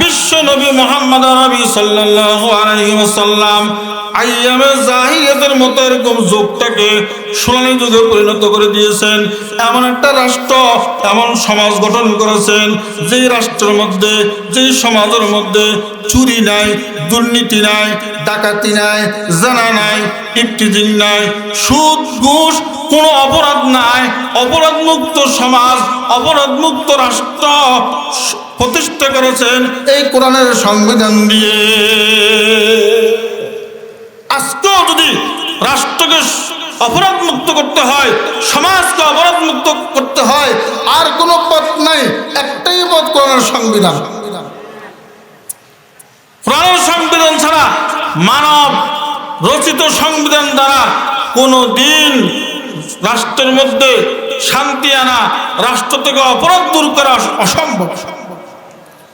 A: বিশ্ব নবী মুহাম্মদ নবী সাল্লাল্লাহু আলাইহি ওয়াসাল্লাম আইয়ামে জাহিলিয়াতের মতো এরকম যুগটাকে সোনালী যুগে পরিণত করে দিয়েছেন। এমন একটা রাষ্ট্র, এমন সমাজ গঠন করেছেন যেই রাষ্ট্রের মধ্যে, যেই সমাজের মধ্যে চুরি নাই, দুর্নীতি নাই, ডাকাতি নাই, জানা নাই, ইফতিজিং নাই, সুদ ঘুষ কোনো অপরাধ নাই, অপরাধ মুক্ত সমাজ, অপরাধ মুক্ত রাষ্ট্র প্রতিষ্ঠা করেছেন এই কোরআনের সংবিধান দিয়ে। আজকেও যদি রাষ্ট্রকে অপরাধ মুক্ত করতে হয়, সমাজকে অপরাধ মুক্ত করতে হয়, আর কোনো পথ নাই, একটাই পথ কোরআনের সংবিধান। কোরআনের সংবিধান ছাড়া, মানব রচিত সংবিধান দ্বারা কোনো দিন রাষ্ট্রের মধ্যে শান্তি আনা, রাষ্ট্র থেকে অপরাধ দূর করা অসম্ভব।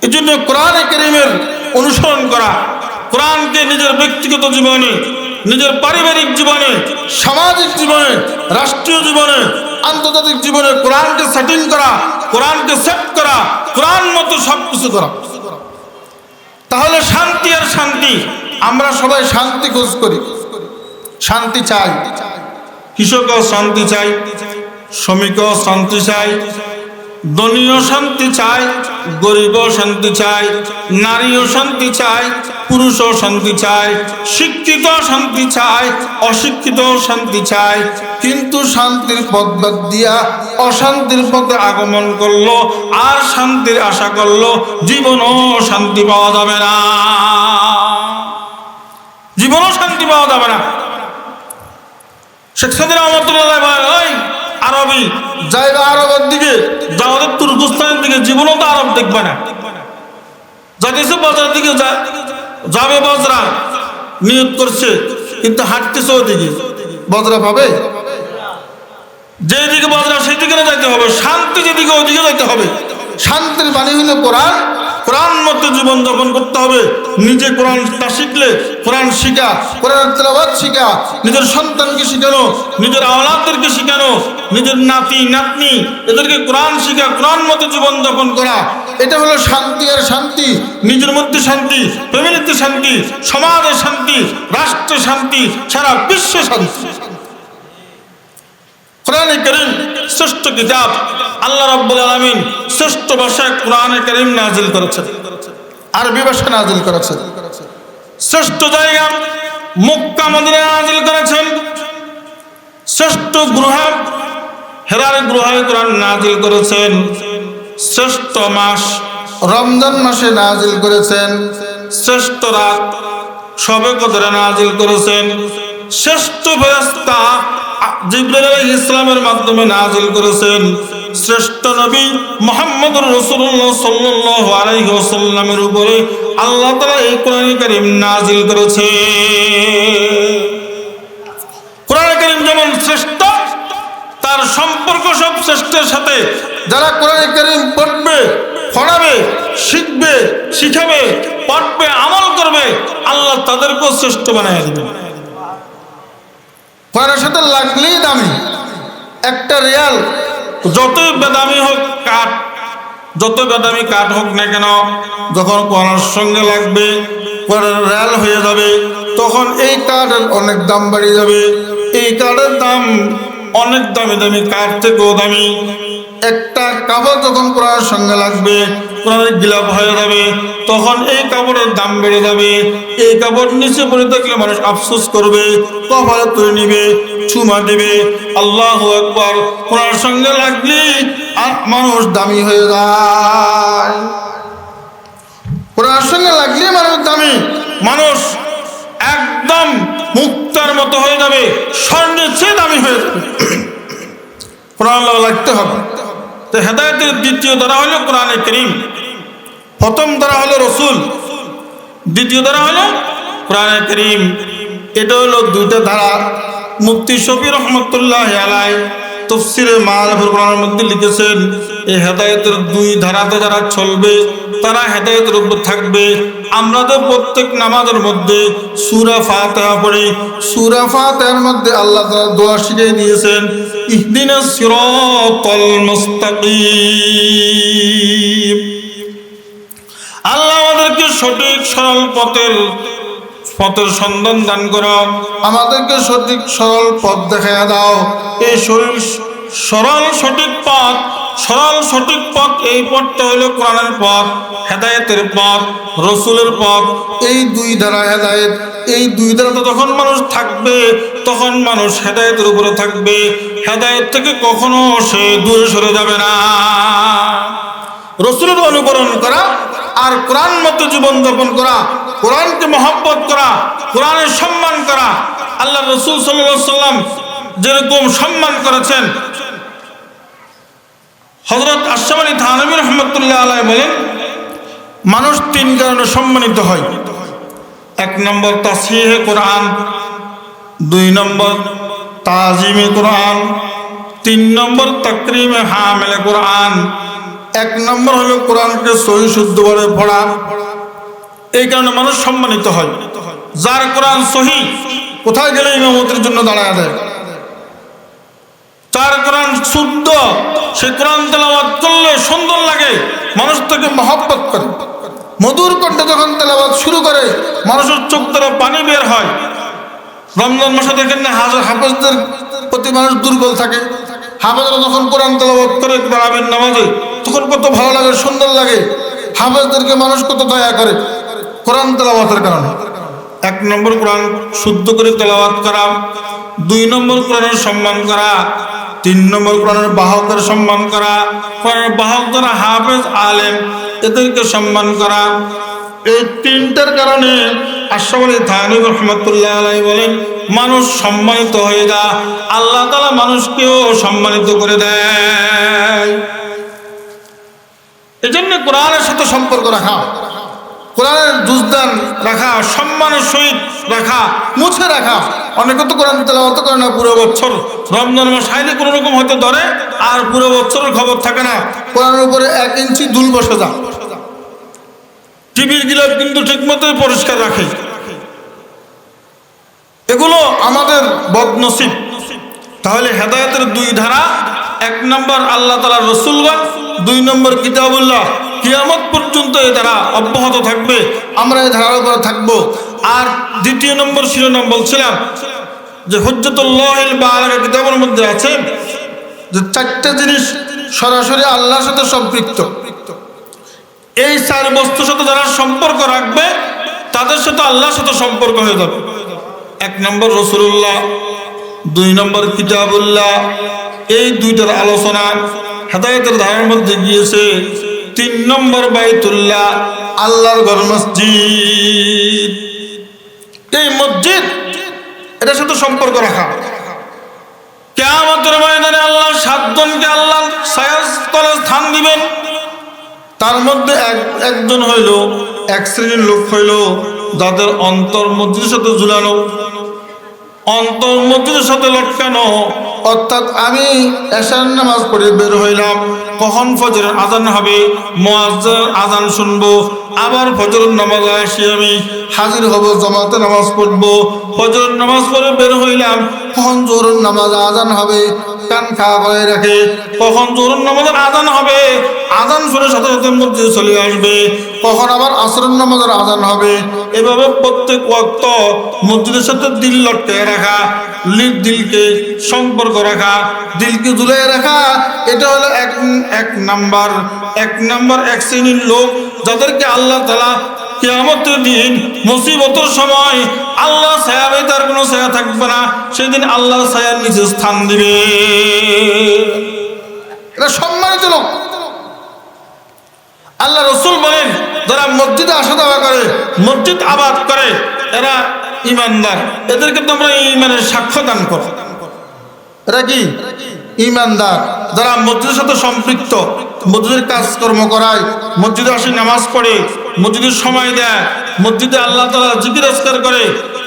A: এই জন্য কোরআনে কারীমের অনুসরণ করা, কোরআনকে নিজের ব্যক্তিগত জীবনে, নিজের পারিবারিক জীবনে, সামাজিক জীবনে, রাষ্ট্রীয় জীবনে, আন্তর্জাতিক জীবনে কোরআনকে সেটিং করা, কোরআনকে সেট করা, কোরআন মতো সবকিছু করা। তাহলে শান্তি আর শান্তি। আমরা সবাই শান্তি খোঁজ করি, শান্তি চাই। কৃষকও শান্তি চাই, শ্রমিকও শান্তি চাই, ধনীও শান্তি চায়, গরিবও শান্তি চায়, নারীও শান্তি চায়, পুরুষও শান্তি চায়, শিক্ষিত শান্তি চায়, অশিক্ষিত শান্তি চায়। কিন্তু শান্তির পথ বাদ দিয়া অশান্তির পথে আগমন করলো আর শান্তির আশা করলো, জীবনও শান্তি পাওয়া যাবে না, জীবনও শান্তি পাওয়া যাবে না। শেখ সাদির রহমতুল্লাহ ভাই, ওই আরবি জায়গা, আরবের দিকে যাওয়াদের, তুর্কস্তানের দিকে জীবনও তো আরব দেখবে না। যাইতেছে বজরার দিকে, যাবে বজরা, নিয়ত করছে, কিন্তু হাঁটতেছে ওদিকে, বজরা পাবে? যেদিকে বজরা সেদিকে না যাইতে হবে, শান্তি যেদিকে ওদিকে যাইতে হবে। শান্তির বাণী হইল কোরআন, কোরআন মতো জীবন যাপন করতে হবে। নিজে কোরআন না শিখলে কোরআন শিখা, কোরআনের তেলাওয়াত শিখা, নিজের সন্তানকে শিখানো, নিজের আওলাদদেরকে শিখানো, নিজের নাতি নাতনি এদেরকে কোরআন শিখা, কোরআন মতো জীবন যাপন করা, এটা হলো শান্তি। আর শান্তি, নিজের মধ্যে শান্তি, ফ্যামিলিতে শান্তি, সমাজে শান্তি, রাষ্ট্রে শান্তি, সারা বিশ্বে শান্তি। কোরআনে কারীম শ্রেষ্ঠ কিতাব। আল্লাহ রাব্বুল আলামিন শ্রেষ্ঠ ভাষায় কোরআনে কারীম নাযিল করেছেন, আরবি ভাষায় নাযিল করেছেন। শ্রেষ্ঠ জায়গা মক্কা মদিনায় নাযিল করেছেন। শ্রেষ্ঠ গ্রহ হেরার গ্রহে কোরআন নাযিল করেছেন। শ্রেষ্ঠ মাস রমজান মাসে নাযিল করেছেন। শ্রেষ্ঠ রাত শবে কদরে নাযিল করেছেন। শ্রেষ্ঠ ফেরেশতা জিবরাইল আলাইহিস সালামের মাধ্যমে নাযিল করেছেন। শ্রেষ্ঠ নবী মুহাম্মদুর রাসূলুল্লাহ সাল্লাল্লাহু আলাইহি ওয়াসাল্লামের উপরে আল্লাহ তাআলা এই কোরআনে কারীম নাযিল করেছে। কোরআনে কারীম যেমন শ্রেষ্ঠ, তার সম্পর্ক সব শ্রেষ্ঠের সাথে। যারা কোরআনে কারীম পড়বে, পড়াবে, শিখবে, শিখাবে, পড়বে, আমল করবে, আল্লাহ তাদেরকেও শ্রেষ্ঠ বানায় দিবেন। কোরআনের সাথে লাগলেই দামি। একটা রিয়াল যতই বেদামি হোক কাঠ, যত বেদামি কাঠ হোক না কেন, যখন কোরআনের সঙ্গে লাগবে, কোরআনের রিয়াল হয়ে যাবে, তখন এই কাঠের অনেক দাম বাড়িয়ে যাবে। এই কাঠের দাম অনেক দামি দামি কাঠ থেকেও দামি। একটা কাপড় যখন কোরআনের সঙ্গে লাগবে, কোরআনের গিলাপ হয়ে যাবে, তখন এই কাপড়ের দাম বেড়ে যাবে। এই কাপড় নিচে পড়ে থাকলে মানুষ আফসোস করবে, কপালে তুলে নিবে, চুমা দিবে। আল্লাহু আকবার। কোরআনের সঙ্গে লাগলে মানুষ দামি হয়ে যায়। কোরআনের সঙ্গে লাগলে মানুষ দামি, মানুষ একদম মুক্তার মতো হয়ে যাবে, স্বর্ণের চেয়ে দামি হয়ে যাবে। কোরআন লাগতে হবে। তো হেদায়েতের দ্বিতীয় ধারা হলো কোরআনে কারীম। প্রথম ধারা হলো রসুল, দ্বিতীয় ধারা হলো কোরআনে কারীম। এটা হলো দুইটা ধারা। মুফতি শফি রহমতুল্লাহ আলাইহি তাফসীরে মাআরিফুল কোরআনের মধ্যে লিখেছেন, এই হেদায়েতের দুই ধারাতে যারা চলবে তারা হেদায়েতের উপর থাকবে। আমরা তো প্রত্যেক নামাজের মধ্যে সূরা ফাতিহা পড়ি। সূরা ফাতিহার মধ্যে আল্লাহ তাআলা দোয়া শিখিয়ে দিয়েছেন, ইহদিনাস সিরাতাল মুস্তাকিম। আল্লাহ আমাদেরকে সঠিক সরল পথের সন্ধান দান করো, আমাদেরকে সঠিক সরল পথ দেখাইয়া দাও। এই সরল সঠিক পথ, সরল সঠিক পথ, এই পথটা হলো কোরআনের পথ, হেদায়েতের পথ, রসুলের পথ। এই দুই ধারা হেদায়েত। এই দুই ধারাতে যখন মানুষ থাকবে, তখন মানুষ হেদায়েতের উপরে থাকবে। হেদায়েত থেকে কখনো সে দূরে সরে যাবে না। রসুলের অনুকরণ করা আর কোরআন মতো জীবন যাপন করা, কোরআনকে মহব্বত করা, কোরআনের সম্মান করা। আল্লাহ রসুল সাল্লাল্লাহু আলাইহি ওয়াসাল্লাম যেরকম সম্মান করেছেন, হযরত আশরাফ আলী থানভী রহমতুল্লাহ আলাইহি বলেন, মানুষ তিন কারণে সম্মানিত হয়। এক নম্বর তাসহিহে কোরআন, দুই নম্বর তাজিমে কোরআন, তিন নম্বর তাকরিমে হামিলে কোরআন। এক নম্বর হলো কোরআনকে সহি শুদ্ধভাবে পড়া। এই কারণে মানুষ সম্মানিত হয়। যার কোরআন সহি, কোথায় গেলে ইমামতির জন্য দাঁড়ায় দেয়। তার কোরআন শুদ্ধ, সে কোরআন তেলাওয়াত করলে সুন্দর লাগে, মানুষ তাকে মহব্বত করে। মধুর কণ্ঠে যখন তেলাওয়াত শুরু করে, মানুষের চোখ দ্বারা পানি বের হয়। রমজান মাসে দেখেন না, হাফেজদের প্রতি মানুষ দুর্বল থাকে। হাফেজরা যখন কোরআন তেলাওয়াত করে তারাবির নামাজে, তখন কত ভালো লাগে, সুন্দর লাগে। হাফেজদেরকে মানুষ কত দয়া করে কোরআন তেলাওয়াতের কারণে। এক নম্বর কোরআন শুদ্ধ করে তেলাওয়াত করা, দুই নম্বর কোরআনের সম্মান করা, তিন নম্বর কোরআনের বাহকদের সম্মান করা। কোরআনের বাহক যারা হাফেজ আলেম, এদেরকে সম্মান করা। এই তিনটার কারণে আশরাফ আলী থানভী রহমতুল্লাহ আলাইহি বলেন, মানুষ সম্মানিত হয়ে যায়, আল্লাহ তাআলা মানুষকেও সম্মানিত করে দেয়। এজন্য কোরআনের সাথে সম্পর্ক রাখা, কোরআনের জুজদান রাখা, সম্মানের সহিত রাখা, মুছে রাখা। অনেকে তো কোরআন তেলাওয়াত করে না পুরো বছর, রমজান মাস আইলে কোনো রকম হয়তো ধরে, আর পুরো বছরের খবর থাকে না। কোরআনের উপরে 1 ইঞ্চি ধুল বসে যায়, টিভির গিলাফ কিন্তু ঠিকমতোই পরিষ্কার রাখে। এগুলো আমাদের বদনসিব। তাহলে হেদায়েতের দুই ধারা, এক নম্বর আল্লাহ তাআলার রাসূলগণ, দুই নম্বর কিতাবুল্লাহ। কিয়ামত পর্যন্ত এই ধারা অব্যাহত থাকবে, আমরা এই ধারার উপরে থাকবো। আর দ্বিতীয় নম্বর শিরোনাম বলছিলাম যে হুজ্জাতুল্লাহিল বালিগা কিতাবের মধ্যে আছে যে চারটা জিনিস সরাসরি আল্লাহর সাথে সম্পৃক্ত। এই চার বস্তুর সাথে যারা সম্পর্ক রাখবে তাদের সাথে আল্লাহর সাথে সম্পর্ক হয়ে যাবে। এক নম্বর রাসূলুল্লাহ, দুই নম্বর কিতাবুল্লাহ। এই দুইটার আলোচনা হেদায়েতের ধারার মধ্যে গিয়েছে। তিন নম্বর বাইতুল্লাহ, আল্লাহর ঘর মসজিদ। এই মসজিদ, এটার সাথে সম্পর্ক রাখা। কিয়ামতের ময়দানে আল্লাহ 7 জনকে আল্লাহ ছায়ার তলে স্থান দিবেন। তার মধ্যে একজন হইল, এক শ্রেণীর লোক হইল যাদের অন্তর মসজিদের সাথে ঝুলানো, অন্তর মসজিদের সাথে লটকানো। অর্থাৎ আমি এশার নামাজ পড়ে বের হইলাম, কখন ফজরের আজান হবে, মুয়াজ্জিনের আজান শুনবো, আবার ফজরের নামাজে আসি আমি হাজির হব, জামাতে নামাজ পড়বো। ফজরের নামাজ পড়ে বের হইলাম, কখন জোহরের নামাজ আজান হবে, কান খাওয়া করে রাখে, কখন জোহরের নামাজের আজান হবে, আজান শুনে সাথে সাথে মসজিদে চলে আসবে, কখন আবার আসরের নামাজের আজান হবে। এভাবে প্রত্যেক ওয়াক্ত মসজিদের সাথে দিল লটকায় রাখা, দিলকে সম্পর্ক রাখা, দিলকে ঝুলিয়ে রাখা। এটা হলো এক নাম্বার এক শ্রেণীর লোক যাদেরকে আল্লাহ তাআলা কিয়ামতের দিন মুসিবতের সময় আল্লাহ ছায়া, তার কোনো ছায়া থাকবে না, সেদিন আল্লাহর ছায়ার নিচে স্থান দিবে। এটা সম্মানিত লোক। আল্লাহ রাসূল বলেন যারা মসজিদে আসা যাওয়া করে, মসজিদ আবাদ করে, এরা ঈমানদার। এদেরকে তোমরা ঈমানের সাক্ষ্য দান করো। এরা কি ঈমানদার? যারা মসজিদের সাথে সম্পৃক্ত, মসজিদের কাজকর্ম করায়, মসজিদে আসে নামাজ পড়ে, মসজিদের সময় দেয়, মসজিদে আল্লাহ তাআলা জিকির আজকার করে।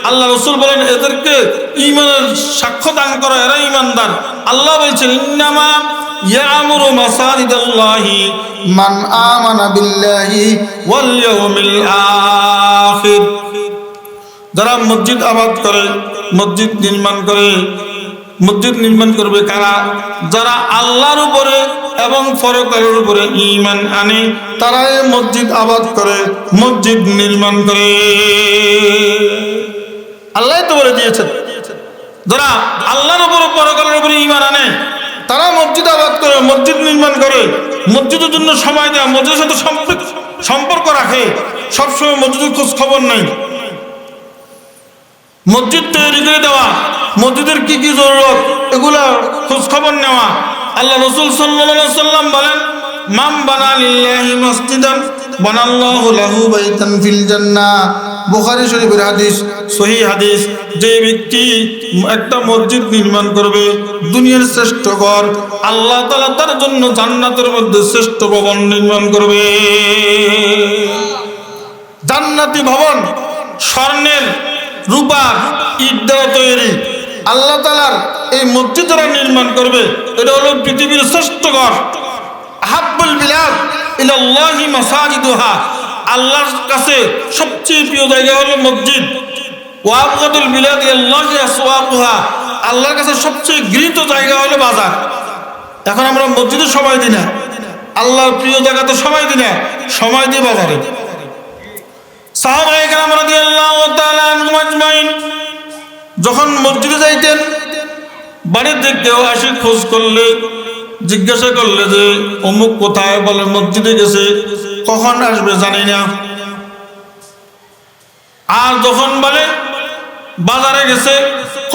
A: আল্লাহ রাসূল বলেন এদেরকে ঈমানের সাক্ষ্য দান করো, এরা ঈমানদার। আল্লাহ বলছেন ইন্নামা ইয়ামুরু মাসাজিদাল্লাহি মান আমানা বিল্লাহি ওয়াল ইয়াউমিল আখির। যারা মসজিদ আবাদ করে, মসজিদ নির্মাণ করে, মসজিদ নির্মাণ করবে কারা? যারা আল্লাহর উপরে এবং পরকালের উপরে ঈমান আনে, তারাই মসজিদ আবাদ করে, মসজিদ নির্মাণ করে। আল্লাহ তো বলে দিয়েছেন যারা আল্লাহর উপরে পরকালের উপরে ঈমান আনে তারা মসজিদ আবাদ করে, মসজিদ নির্মাণ করে, মসজিদের জন্য সময় দেয়, মসজিদের সাথে সম্পর্ক রাখে, সবসময় মসজিদের খোঁজ খবর নেই, মসজিদ তৈরি করে দেওয়া, মসজিদের কি কি জরুরত এগুলা খোঁজ খবর নেওয়া। আল্লাহ রাসূল সাল্লাল্লাহু আলাইহি ওয়াসাল্লাম বলেন মান বানা লিল্লাহি মসজিদান বানাল্লাহু লাহু বাইতান ফিল জান্নাহ। বুখারী শরীফের হাদিস, সহিহ হাদিস। যে ব্যক্তি একটা মসজিদ নির্মাণ করবে, দুনিয়ার শ্রেষ্ঠ ঘর, আল্লাহ তাআলা তার জন্য জান্নাতের মধ্যে শ্রেষ্ঠ ভবন নির্মাণ করবে। জান্নাতি ভবন স্বর্ণের, রূপার, ইট দ্বারা তৈরি। আল্লাহ তাআলার এই মসজিদ যারা নির্মাণ করবে, এটা হলো পৃথিবীর শ্রেষ্ঠ ঘর। আহাব্বুল বিলাদ ইলাল্লাহি মাসাজিদুহা। আল্লাহর কাছে সবচেয়ে প্রিয় জায়গা হলো মসজিদ। ওয়া আবগাদুল বিলাদ ইলাল্লাহি আসওয়াকুহা। আল্লাহর কাছে সবচেয়ে ঘৃণিত জায়গা হলো বাজার। এখন আমরা মসজিদে সময় দিই না, আল্লাহর প্রিয় জায়গাতে সময় দিই না, সময় দিই বাজারে। সাহাবায়ে কেরাম রাদিয়াল্লাহু তাআলা আনহুম আজমাইন যখন মসজিদে যাইতেন, বাড়িতে কেউ আসে খোঁজ করলে, জিজ্ঞাসা করলে যে অমুক কোথায়, বলে মসজিদে গেছে, কখন আসবে জানি না। আর যখন বলে বাজারে গেছে,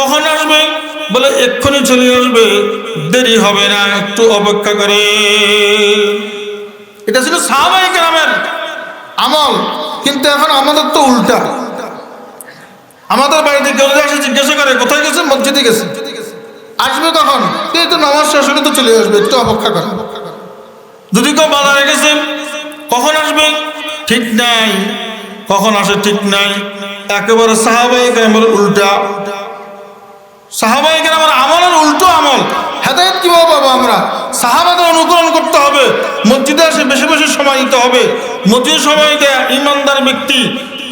A: কখন আসবে, বলে এক্ষুনি চলে আসবে, দেরি হবে না, একটু অপেক্ষা করে। এটা ছিল সাহাবায়ে কেরামের আমল। কিন্তু এখন আমাদের তো উল্টা। আমাদের বাড়িতে কেউ আসে জিজ্ঞাসা করে কোথায় গেছে, মসজিদে গেছে, আসবে কখন, এই তো নামাজ শেষ হলে তো চলে আসবে, একটু অপেক্ষা করে। যদি কেউ বাজারে গেছে, কখন আসবে ঠিক নাই, কখন আসে ঠিক নাই। একেবারে সাহাবায়ে কেরামের উল্টা। সাহাবায়ে কেরামের আমলের উল্টো আমল। হেদায়েত কিভাবে পাবো আমরা? সাহাবাদের অনুকরণ করতে হবে, মসজিদে এসে বেশি বেশি সময় দিতে হবে, মসজিদে সময় দেয় ইমানদার ব্যক্তি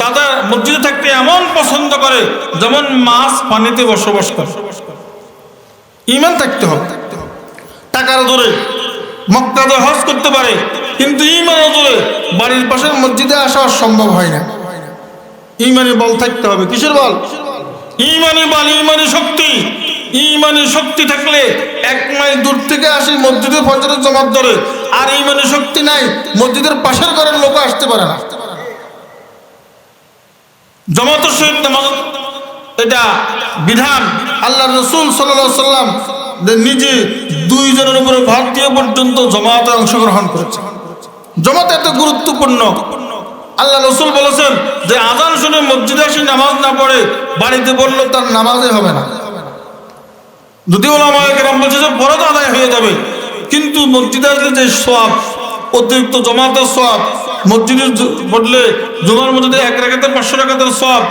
A: তাদের মসজিদে থাকতে এমন পছন্দ করে যেমন মাছ পানিতে বসবাস করে। ঈমান থাকতে হবে। টাকার জোরে মক্কাতে হজ করতে পারে, কিন্তু ঈমানের জোরে বাড়ির পাশের মসজিদে আসা সম্ভব হয় না। ঈমানি বল থাকতে হবে। কিসের বল? ঈমানি বল, ঈমানি শক্তি। ঈমানি শক্তি থাকলে 1 মাইল দূর থেকে আসি মসজিদে ফজরের জামাত ধরে, আর ঈমানি শক্তি নাই মসজিদের পাশের ঘরের লোক আসতে পারে না। জামাতের সহিত নামাজ এটা বিধান। আল্লাহ রাসূল সাল্লাল্লাহু আলাইহি সাল্লাম নিজে 2 জনের উপরে ভার দিয়ে পর্যন্ত জামাতে অংশগ্রহণ করেছে। জামাত এত গুরুত্বপূর্ণ। আল্লাহ রাসূল বলেছেন যে আযান শুনে মসজিদে আসি নামাজ না পড়ে বাড়িতে পড়লে তার নামাজই হবে না। যদি ওলামায়ে কেরাম বলছে যে ফরজ আদায় হয়ে যাবে, কিন্তু মসজিদে আসলে যে সওয়াব, অতিরিক্ত জামাতের সওয়াব, মসজিদে পড়লে জুমার মসজিদে 1 রাকাতে 500 রাকাতের সওয়াব,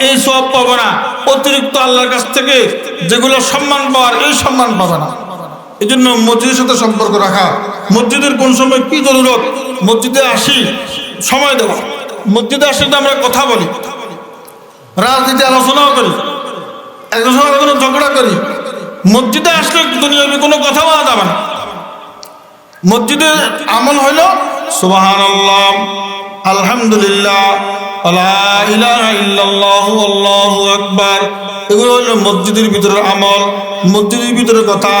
A: এই সওয়াব পাবে না। অতিরিক্ত আল্লাহর কাছ থেকে যেগুলো সম্মান পাওয়ার, এই সম্মান পাবে না। এই জন্য মসজিদের সাথে সম্পর্ক রাখা, মসজিদের কোন সময় কি জরুরত, মসজিদে আসি সময় দেওয়া। মসজিদে আসলে আমরা কথা বলি, রাজনীতি আলোচনাও করি, একজন সঙ্গে কোনো ঝগড়া করি। মসজিদে আসলে দুনিয়াবি কোনো কথা বলা যাবে না। মসজিদে আমল হইল সুবহানাল্লাহ, আলহামদুলিল্লাহ, লা ইলাহা ইল্লাল্লাহু আল্লাহু আকবার। এগুলো হলো মসজিদের ভিতরে আমল, মসজিদের ভিতরে কথা।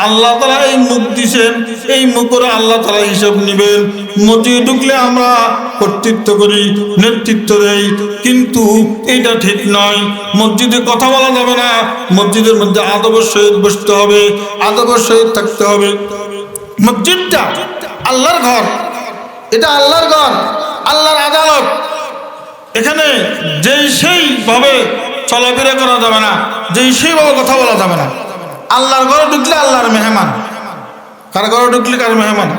A: আল্লাহ তাআলা এই মুখ দিয়েছেন, এই মুখ করে আল্লাহ তাআলা হিসাব নেবেন। মসজিদে ঢুকলে আমরা কর্তৃত্ব করি, নেতৃত্ব দেই, কিন্তু এটা ঠিক নয়। মসজিদে কথা বলা যাবে না। মসজিদের মধ্যে আদবের সহিত বসতে হবে, আদবের সহিত থাকতে হবে। মসজিদটা আল্লাহর ঘর, এটা আল্লাহর ঘর, আল্লাহর আদালত। এখানে যেই সেইভাবে চলাফেরা করা যাবে না, যেই সেইভাবে কথা বলা যাবে না। আল্লাহর ঘরে ঢুকলে আল্লাহর মেহমান, কার ঘরে ঢুকলে কার মেহমান?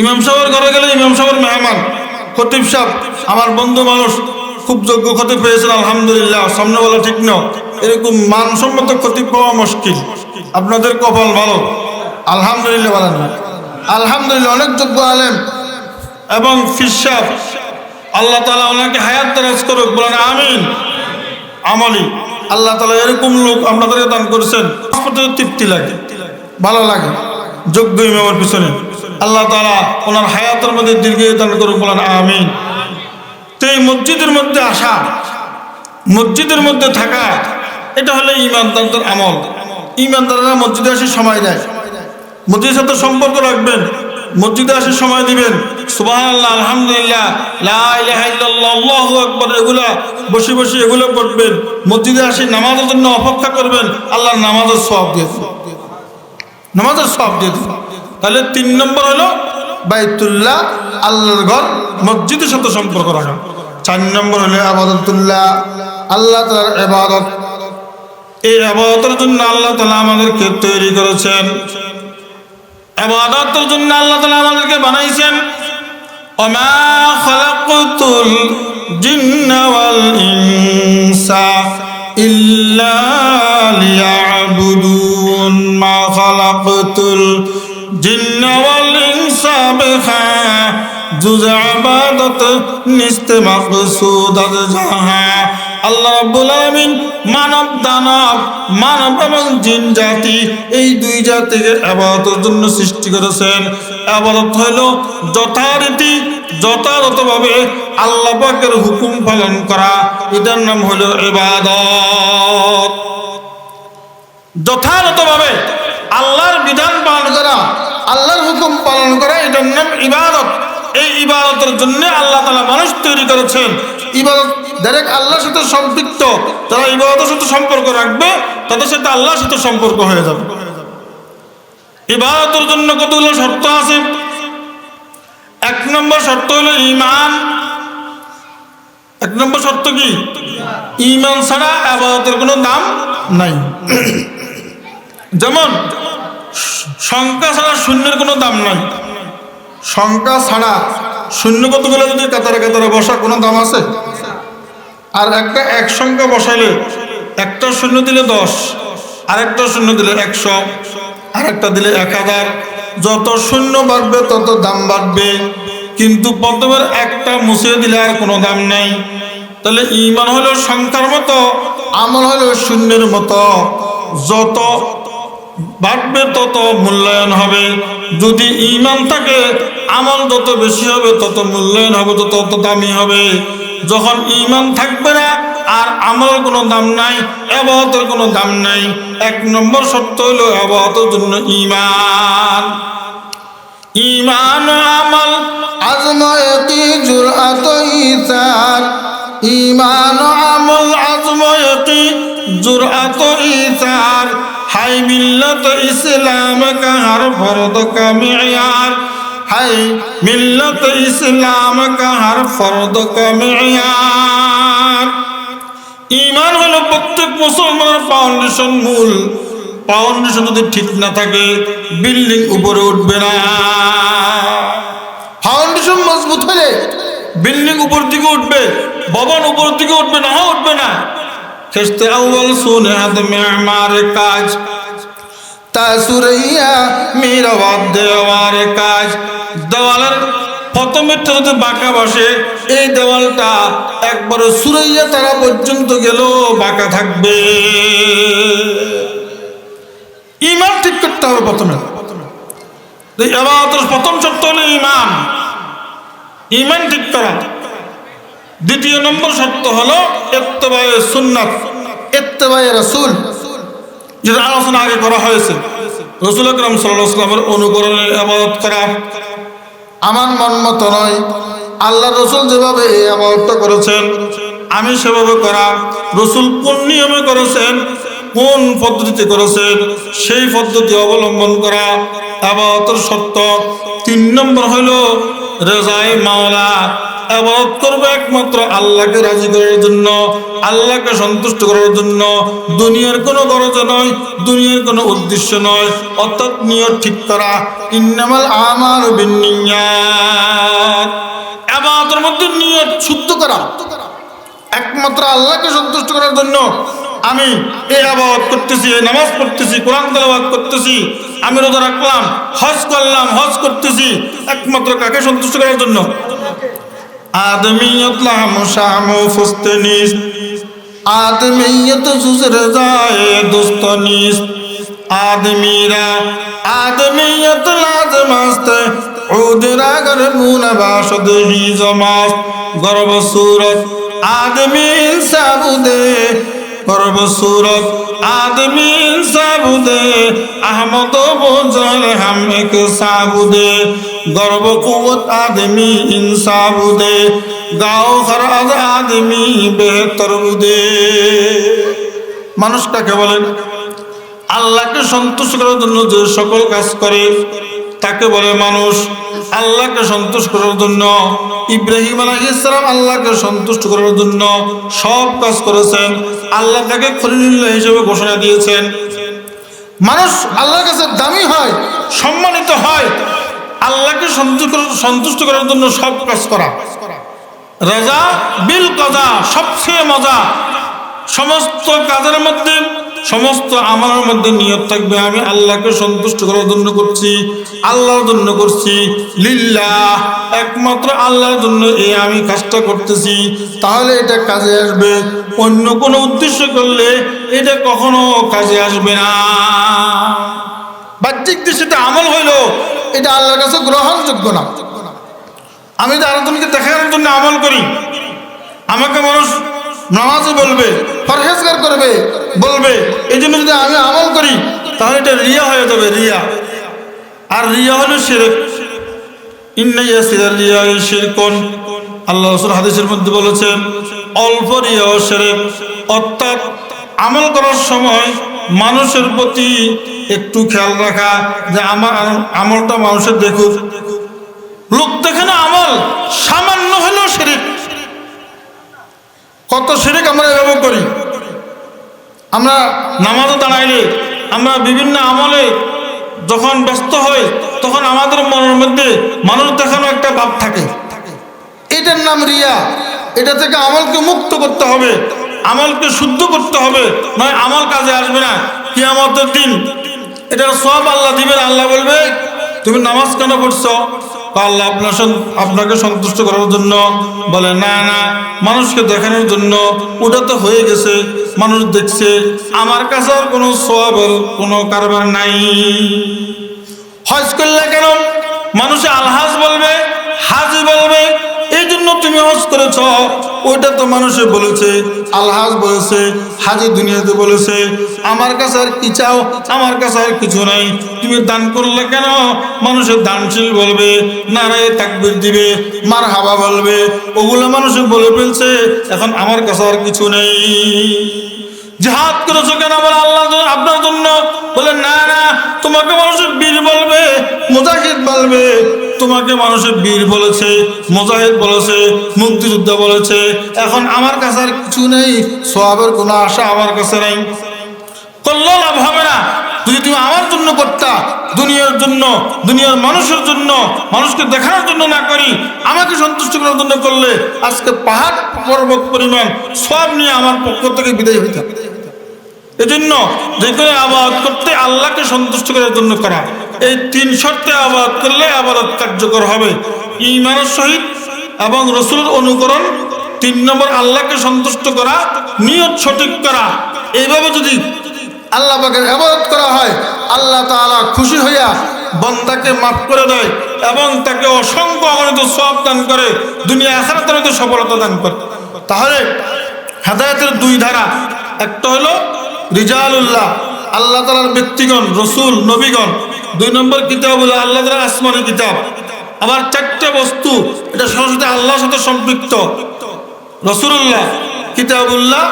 A: ইমাম সাহেবের ঘরে গেলে ইমাম সাহেবের মেহমান। খতিব সাহেব আমার বন্ধু মানুষ, খুব যোগ্য খতিব পেয়েছেন আলহামদুলিল্লাহ, সামনে বলা ঠিক না, এরকম মানসম্মত খতিব পাওয়া মুশকিল। আপনাদের কপাল ভালো, আলহামদুলিল্লাহ বলেন না? আলহামদুলিল্লাহ, অনেক যোগ্য আলেম এবং ফির সাহেব, আল্লাহ তাআলা ওনাকে হায়াত দারাজ করুক, বলেন আমিন। আমলি আল্লাহ তাআলা এরকম লোক আপনাদেরকে দান করেছেন, তৃপ্তি লাগে, ভালো লাগে। যোগ্য ইমামের পিছনে আল্লাহ তাআলা ওনার হায়াতের মধ্যে দীর্ঘায়ু দান করুক, বলেন আমিন। তো এই মসজিদের মধ্যে আসা, মসজিদের মধ্যে থাকা, এটা হলো ঈমানদারদের আমল। ঈমানদাররা মসজিদে আসে সময় দেয়, মসজিদের সাথে সম্পর্ক রাখবেন, মসজিদে আসে সময় দিবেন। সুবহানাল্লাহ, আলহামদুলিল্লাহ, লা ইলাহা ইল্লাল্লাহ, আল্লাহু আকবার, এগুলা বসে বসে এগুলো পড়বেন। মসজিদে আসে নামাজের জন্য অপেক্ষা করবেন, আল্লাহর নামাজের সওয়াব দিয়ে দিবেন, নামাজের সওয়াব দিয়ে দিবেন। তাহলে 3 নম্বর হলো বাইতুল্লাহ, আল্লাহর ঘর, মসজিদের সাথে সম্পর্ক রাখা। 4 নম্বর হলো ইবাদতুল্লাহ, আল্লাহ তাআলার ইবাদত। এই ইবাদতের জন্য আল্লাহ তাআলা আমাদেরকে তৈরি করেছেন, ইবাদতের জন্য আল্লাহ তাআলা আমাদেরকে বানাইছেন। ওমা খালাকতুল জিন্না ওয়াল ইনসা ইল্লা লিয়াবুদুন, মা খালাকতুল জিন্না ওয়াল ইনসা বিহা জুজ ইবাদত নিস্তে মাকসুদাত জাহা। আল্লাহ রাব্বুল আলামিন মানব দানব, মানব এবং জিন জাতি, এই 2 জাতিকে ইবাদতের জন্য সৃষ্টি করেছেন। ইবাদত হলো যথারীতি যথাযথভাবে আল্লাহ পাকের হুকুম পালন করা, এটার নাম হলো ইবাদত। যথাযথভাবে আল্লাহর বিধান পালন করা, আল্লাহর হুকুম পালন করা, এটার নাম ইবাদত। এই ইবাদতের জন্য আল্লাহ তাআলা মানুষ তৈরি করেছেন। ইবাদত ডাইরেক্ট আল্লাহর সাথে সম্পৃক্ত, যারা ইবাদতের সাথে সম্পর্ক রাখবে তাদের সাথে আল্লাহর সাথে সম্পর্ক হয়ে যাবে। ইবাদতের জন্য কতগুলো শর্ত আছে। 1 নম্বর শর্ত হলো ঈমান। 1 নম্বর শর্ত কি? ঈমান ছাড়া ইবাদতের কোনো দাম নাই। যেমন সংখ্যা ছাড়া শূন্যের কোনো দাম নাই। সংখ্যা ছাড়া শূন্য কতগুলো যদি কাতারে কাতারে বসা, কোনো দাম আছে? আর একটা এক সংখ্যা বসাইলে, একটা শূন্য দিলে 10, আরেকটা শূন্য দিলে 100, আরেকটা দিলে 1000। যত শূন্য বাড়বে তত দাম বাড়বে। কিন্তু প্রথমের একটা মুছে দিলে আর কোনো দাম নাই। তাহলে ঈমান হলো সংখ্যার মতো, আমল হলো শূন্যের মতো, যত বাড়বে তত মূল্যায়ন হবে। যদি ঈমান থাকে আমল যত বেশি হবে তত মূল্যায়ন হবে, তত দামি হবে। যখন ঈমান থাকবে না আর আমলের কোনো দাম নাই, ইবাদতের কোনো দাম নাই। এক নম্বর শর্ত হলো ইবাদতের জন্য ঈমান। ঈমান ও আমল আজমায়তি জুরআত ইসার, ঈমান ও আমল আজমায়তি জুরআত ইসার, হাই মিল্লাত ইসলাম কা হর ফরদ কা মিয়ার, হাই মিল্লাত ইসলাম কা হর ফরদ কা মিয়ার। ঈমান হলো প্রত্যেক মুসলমানের ফাউন্ডেশন, মূল। ফাউন্ডেশন যদি ঠিক না থাকে বিল্ডিং উপরে উঠবে না। ফাউন্ডেশন মজবুত হলে বিল্ডিং উপর দিকে উঠবে, ভবন উপর দিকে উঠবে না, উঠবে না। খেস্তে আউয়াল সুনে হাত মেমার কাজ, তা সুরাইয়া মিরাওয়াত দেওয়ার কাজ। দেওয়ালের প্রথমেরটা যদি বাঁকা বসে, এই দেওয়ালটা একবারে সুরাইয়া তারা পর্যন্ত গেল বাঁকা থাকবে। ঈমান ঠিক করতে হবে প্রথমে। ইবাদতের প্রথম শর্ত হলো ঈমান, ঈমান ঠিক করা। দ্বিতীয় নম্বর শর্ত হলো ইত্তেবায়ে সুন্নাত, ইত্তেবায়ে রাসূল, যেটা আলোচনা আগে করা হয়েছে। রাসূল আকরাম সাল্লাল্লাহু আলাইহি ওয়াসাল্লামের অনুকরণে ইবাদত করা। আমার মন মতো নয়, আল্লাহ রাসূল যেভাবে এই ইবাদতটা করেছেন আমি সেভাবে করা। রাসূল কোন নিয়মে করেছেন, কোন পদ্ধতিতে করেছেন, সেই পদ্ধতি অবলম্বন করা ইবাদতের শর্ত। তিন নম্বর হলো রেজায়ে মাওলা। ইবাদত করবে একমাত্র আল্লাহকে রাজি করার জন্য, আল্লাহকে সন্তুষ্ট করার জন্য। দুনিয়ার কোনো গরজ নয়, দুনিয়ার কোনো উদ্দেশ্য নয়, অর্থাৎ নিয়ত ঠিক করা। ইন্নামাল আমালু বিন্নিয়াত। ইবাদতের মধ্যে নিয়ত শুদ্ধ করা, একমাত্র আল্লাহকে সন্তুষ্ট করার জন্য আমি এই ইবাদত করতেছি, এই নামাজ পড়তেছি, কোরআন তেলাওয়াত করতেছি, আমি রোজা রাখলাম, হজ করলাম, হজ করতেছি, একমাত্র কাকে সন্তুষ্ট করার জন্য? আদমিয়ত লাম শামু ফুস্তনিস, আদমিয়ত জুজর যায় দুস্তনিস। আদমিরা আদমিয়ত লাজমাস্ত উদরা গরবুন বাশদ হি জমাস। গর্ব সুরত आदमी साबुदे, गर्भ सूरत आदमी साबुदे, अहमद बोझल हम एक साबुदे। गर्भ कुवत आदमी इंसाबुदे, गाँव खराज आदमी बेहतर बुदे। মানুষ কাকে বলেন? আল্লাহকে সন্তুষ্ট করার জন্য যে সকল কাজ করে তাকে বলে মানুষ। আল্লাহকে সন্তুষ্ট করার জন্য ইব্রাহিম আলাইহিস সালাম আল্লাহকে সন্তুষ্ট করার জন্য সব কাজ করেছেন। আল্লাহ তাকে খলিলুল্লাহ হিসেবে ঘোষণা দিয়েছেন। মানুষ আল্লাহর কাছে দামি হয়, সম্মানিত হয় আল্লাহকে সন্তুষ্ট করার জন্য সব কাজ করা। রাজা বিল কাজা, সবচেয়ে মজা। সমস্ত কাজের মধ্যে, সমস্ত আমলের মধ্যে নিয়ত থাকবে আমি আল্লাহকে সন্তুষ্ট করার জন্য করছি, আল্লাহর জন্য করছি, লিল্লাহ, একমাত্র আল্লাহর জন্য এই আমি কাজটা করতেছি। তাহলে এটা কাজে আসবে। অন্য কোনো উদ্দেশ্য করলে এটা কখনো কাজে আসবে না। বাহ্যিক দৃষ্টিতে আমল হইলো এটা আল্লাহর কাছে গ্রহণযোগ্য না। আমি তো আরেকজনকে দেখানোর জন্য আমল করি, আমাকে মানুষ নামাজে বলবে, পরহেজগার করবে বলবে, এই জন্য যদি আমি আমল করি তাহলে এটা রিয়া হয়ে যাবে, রিয়া। আর রিয়া হলো শিরক। ইন্না ইয়াসিরাল রিয়া শিরকুন। আল্লাহ রাসূল হাদিসের মধ্যে বলেছেন অল্প রিয়া ও শিরক, অর্থাৎ আমল করার সময় মানুষের প্রতি একটু খেয়াল রাখা যে আমার আমলটা মানুষের দেখুক। লোক দেখে না আমল, সামান্য হলেও শিরক। কত শিরক আমরা এভাবে করি। আমরা নামাজে দাঁড়াইলে, আমরা বিভিন্ন আমলে যখন ব্যস্ত হই তখন আমাদের মনের মধ্যে মানুষ দেখানো একটা ভাব থাকে, এটার নাম রিয়া। এটা থেকে আমলকে মুক্ত করতে হবে, আমলকে শুদ্ধ করতে হবে, নয় আমল কাজে আসবে না। কিয়ামতের দিন এটার সব আল্লাহ দিবেন। আল্লাহ বলবে তুমি নামাজ কেন পড়ছো? আল্লাহ আপনাকে সন্তুষ্ট করার জন্য। বলে না না, মানুষকে দেখানোর জন্য। ওটা তো হয়ে গেছে, মানুষ দেখছে, আমার কাছে আর কোনো সওয়াবের কোনো কারবার নাই। হজ করলে কেন মানুষে আলহাজ বলবে, হাজি বলবে, এই জন্য তুমি হজ করেছ। ওইটা তো মানুষে বলেছে, আলহাজ বলেছে, হাজি দুনিয়াতে বলেছে। আমার কাছে আর কি চাও? আমার কাছে আর কিছু নাই। তুমি দান করলে কেন? মানুষের দানশীল বলবে, নারায়ে তাকবীর দিবে, মারহাবা বলবে, ওগুলো মানুষে বলে ফেলছে। এখন আমার কাছে আর কিছু নেই। জিহাদ করেছো কেন? বলে আল্লাহ আপনার জন্য। বলে না না, তোমাকে মানুষের বীর বলবে, মুজাহিদ বলবে। তোমাকে মানুষের বীর বলেছে, মুজাহিদ বলেছে, মুক্তিযোদ্ধা বলেছে। এখন আমার কাছে আর কিছু নেই, সওয়াবের কোনো আশা আমার কাছে নাই। করলেও লাভ হবে না। যদি তুমি আমার জন্য করতা, দুনিয়ার জন্য, দুনিয়ার মানুষের জন্য, মানুষকে দেখানোর জন্য না করি, আমাকে সন্তুষ্ট করার জন্য করলে আজকে পাহাড় পর্বত পরিমাণ সওয়াব নিয়ে আমার পক্ষ থেকে বিদায় হইতাম। এজন্য যে কোনো আবাদত করতে আল্লাহকে সন্তুষ্ট করার জন্য করা। এই 3 শর্তে আবাদত করলে আবাদত কার্যকর হবে। ঈমানের সহিত এবং রাসূলের অনুকরণ, 3 নম্বর আল্লাহকে সন্তুষ্ট করা, নিয়ত সঠিক করা। এইভাবে যদি আল্লাহ পাকের ইবাদত করা হয়, আল্লাহ তাআলা খুশি হইয়া বান্দাকে মাফ করে দেয় এবং তাকে অসংখ্য অগণিত সওয়াব দান করে, দুনিয়া আখিরাতের মধ্যে সফলতা দান করে। তাহলে হেদায়েতের 2 ধারা। একটা হলো রিজালুল্লাহ, আল্লাহ তাআলার ব্যক্তিগণ, রাসূল, নবীগণ। 2 নম্বর কিতাবুল্লাহ, আল্লাহ তাআলার আসমানি কিতাব। আবার 4টা বস্তু, এটা সরাসরি আল্লাহর সাথে সম্পৃক্ত। রাসূলুল্লাহ, কিতাবুল্লাহ,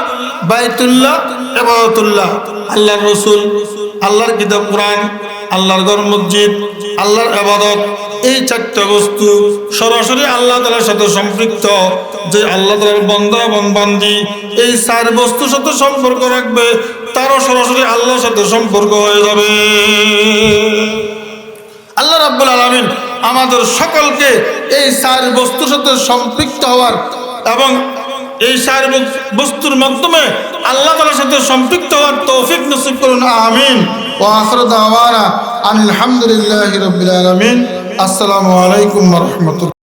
A: বাইতুল্লাহ, ইবাদতুল্লাহ। আল্লাহর রাসূল, আল্লাহর কিতাব কোরআন, আল্লাহর ঘর মসজিদ, আল্লাহর ইবাদত, এই 4টা বস্তু সরাসরি আল্লাহ তাআলার সাথে সম্পৃক্ত। যে আল্লাহ তাআলার বান্দা এবং বান্দি এই 4 বস্তুর সাথে সম্পর্ক রাখবে, তারও সরাসরি আল্লাহর সাথে সম্পর্ক হয়ে যাবে। আল্লাহ রাব্বুল আলামিন আমাদের সকলকে এই 4 বস্তুর সাথে সম্পৃক্ত হওয়ার এবং এই 4 বস্তুর মাধ্যমে আল্লাহ তাআলার সাথে সম্পৃক্ত হওয়ার তৌফিক নসিব করুন। আমিন। ওয়া আখিরু দাওয়ানা আলহামদুলিল্লাহি রাব্বিল আলামিন। আসসালামু আলাইকুম ওয়া রাহমাতুল্লাহ।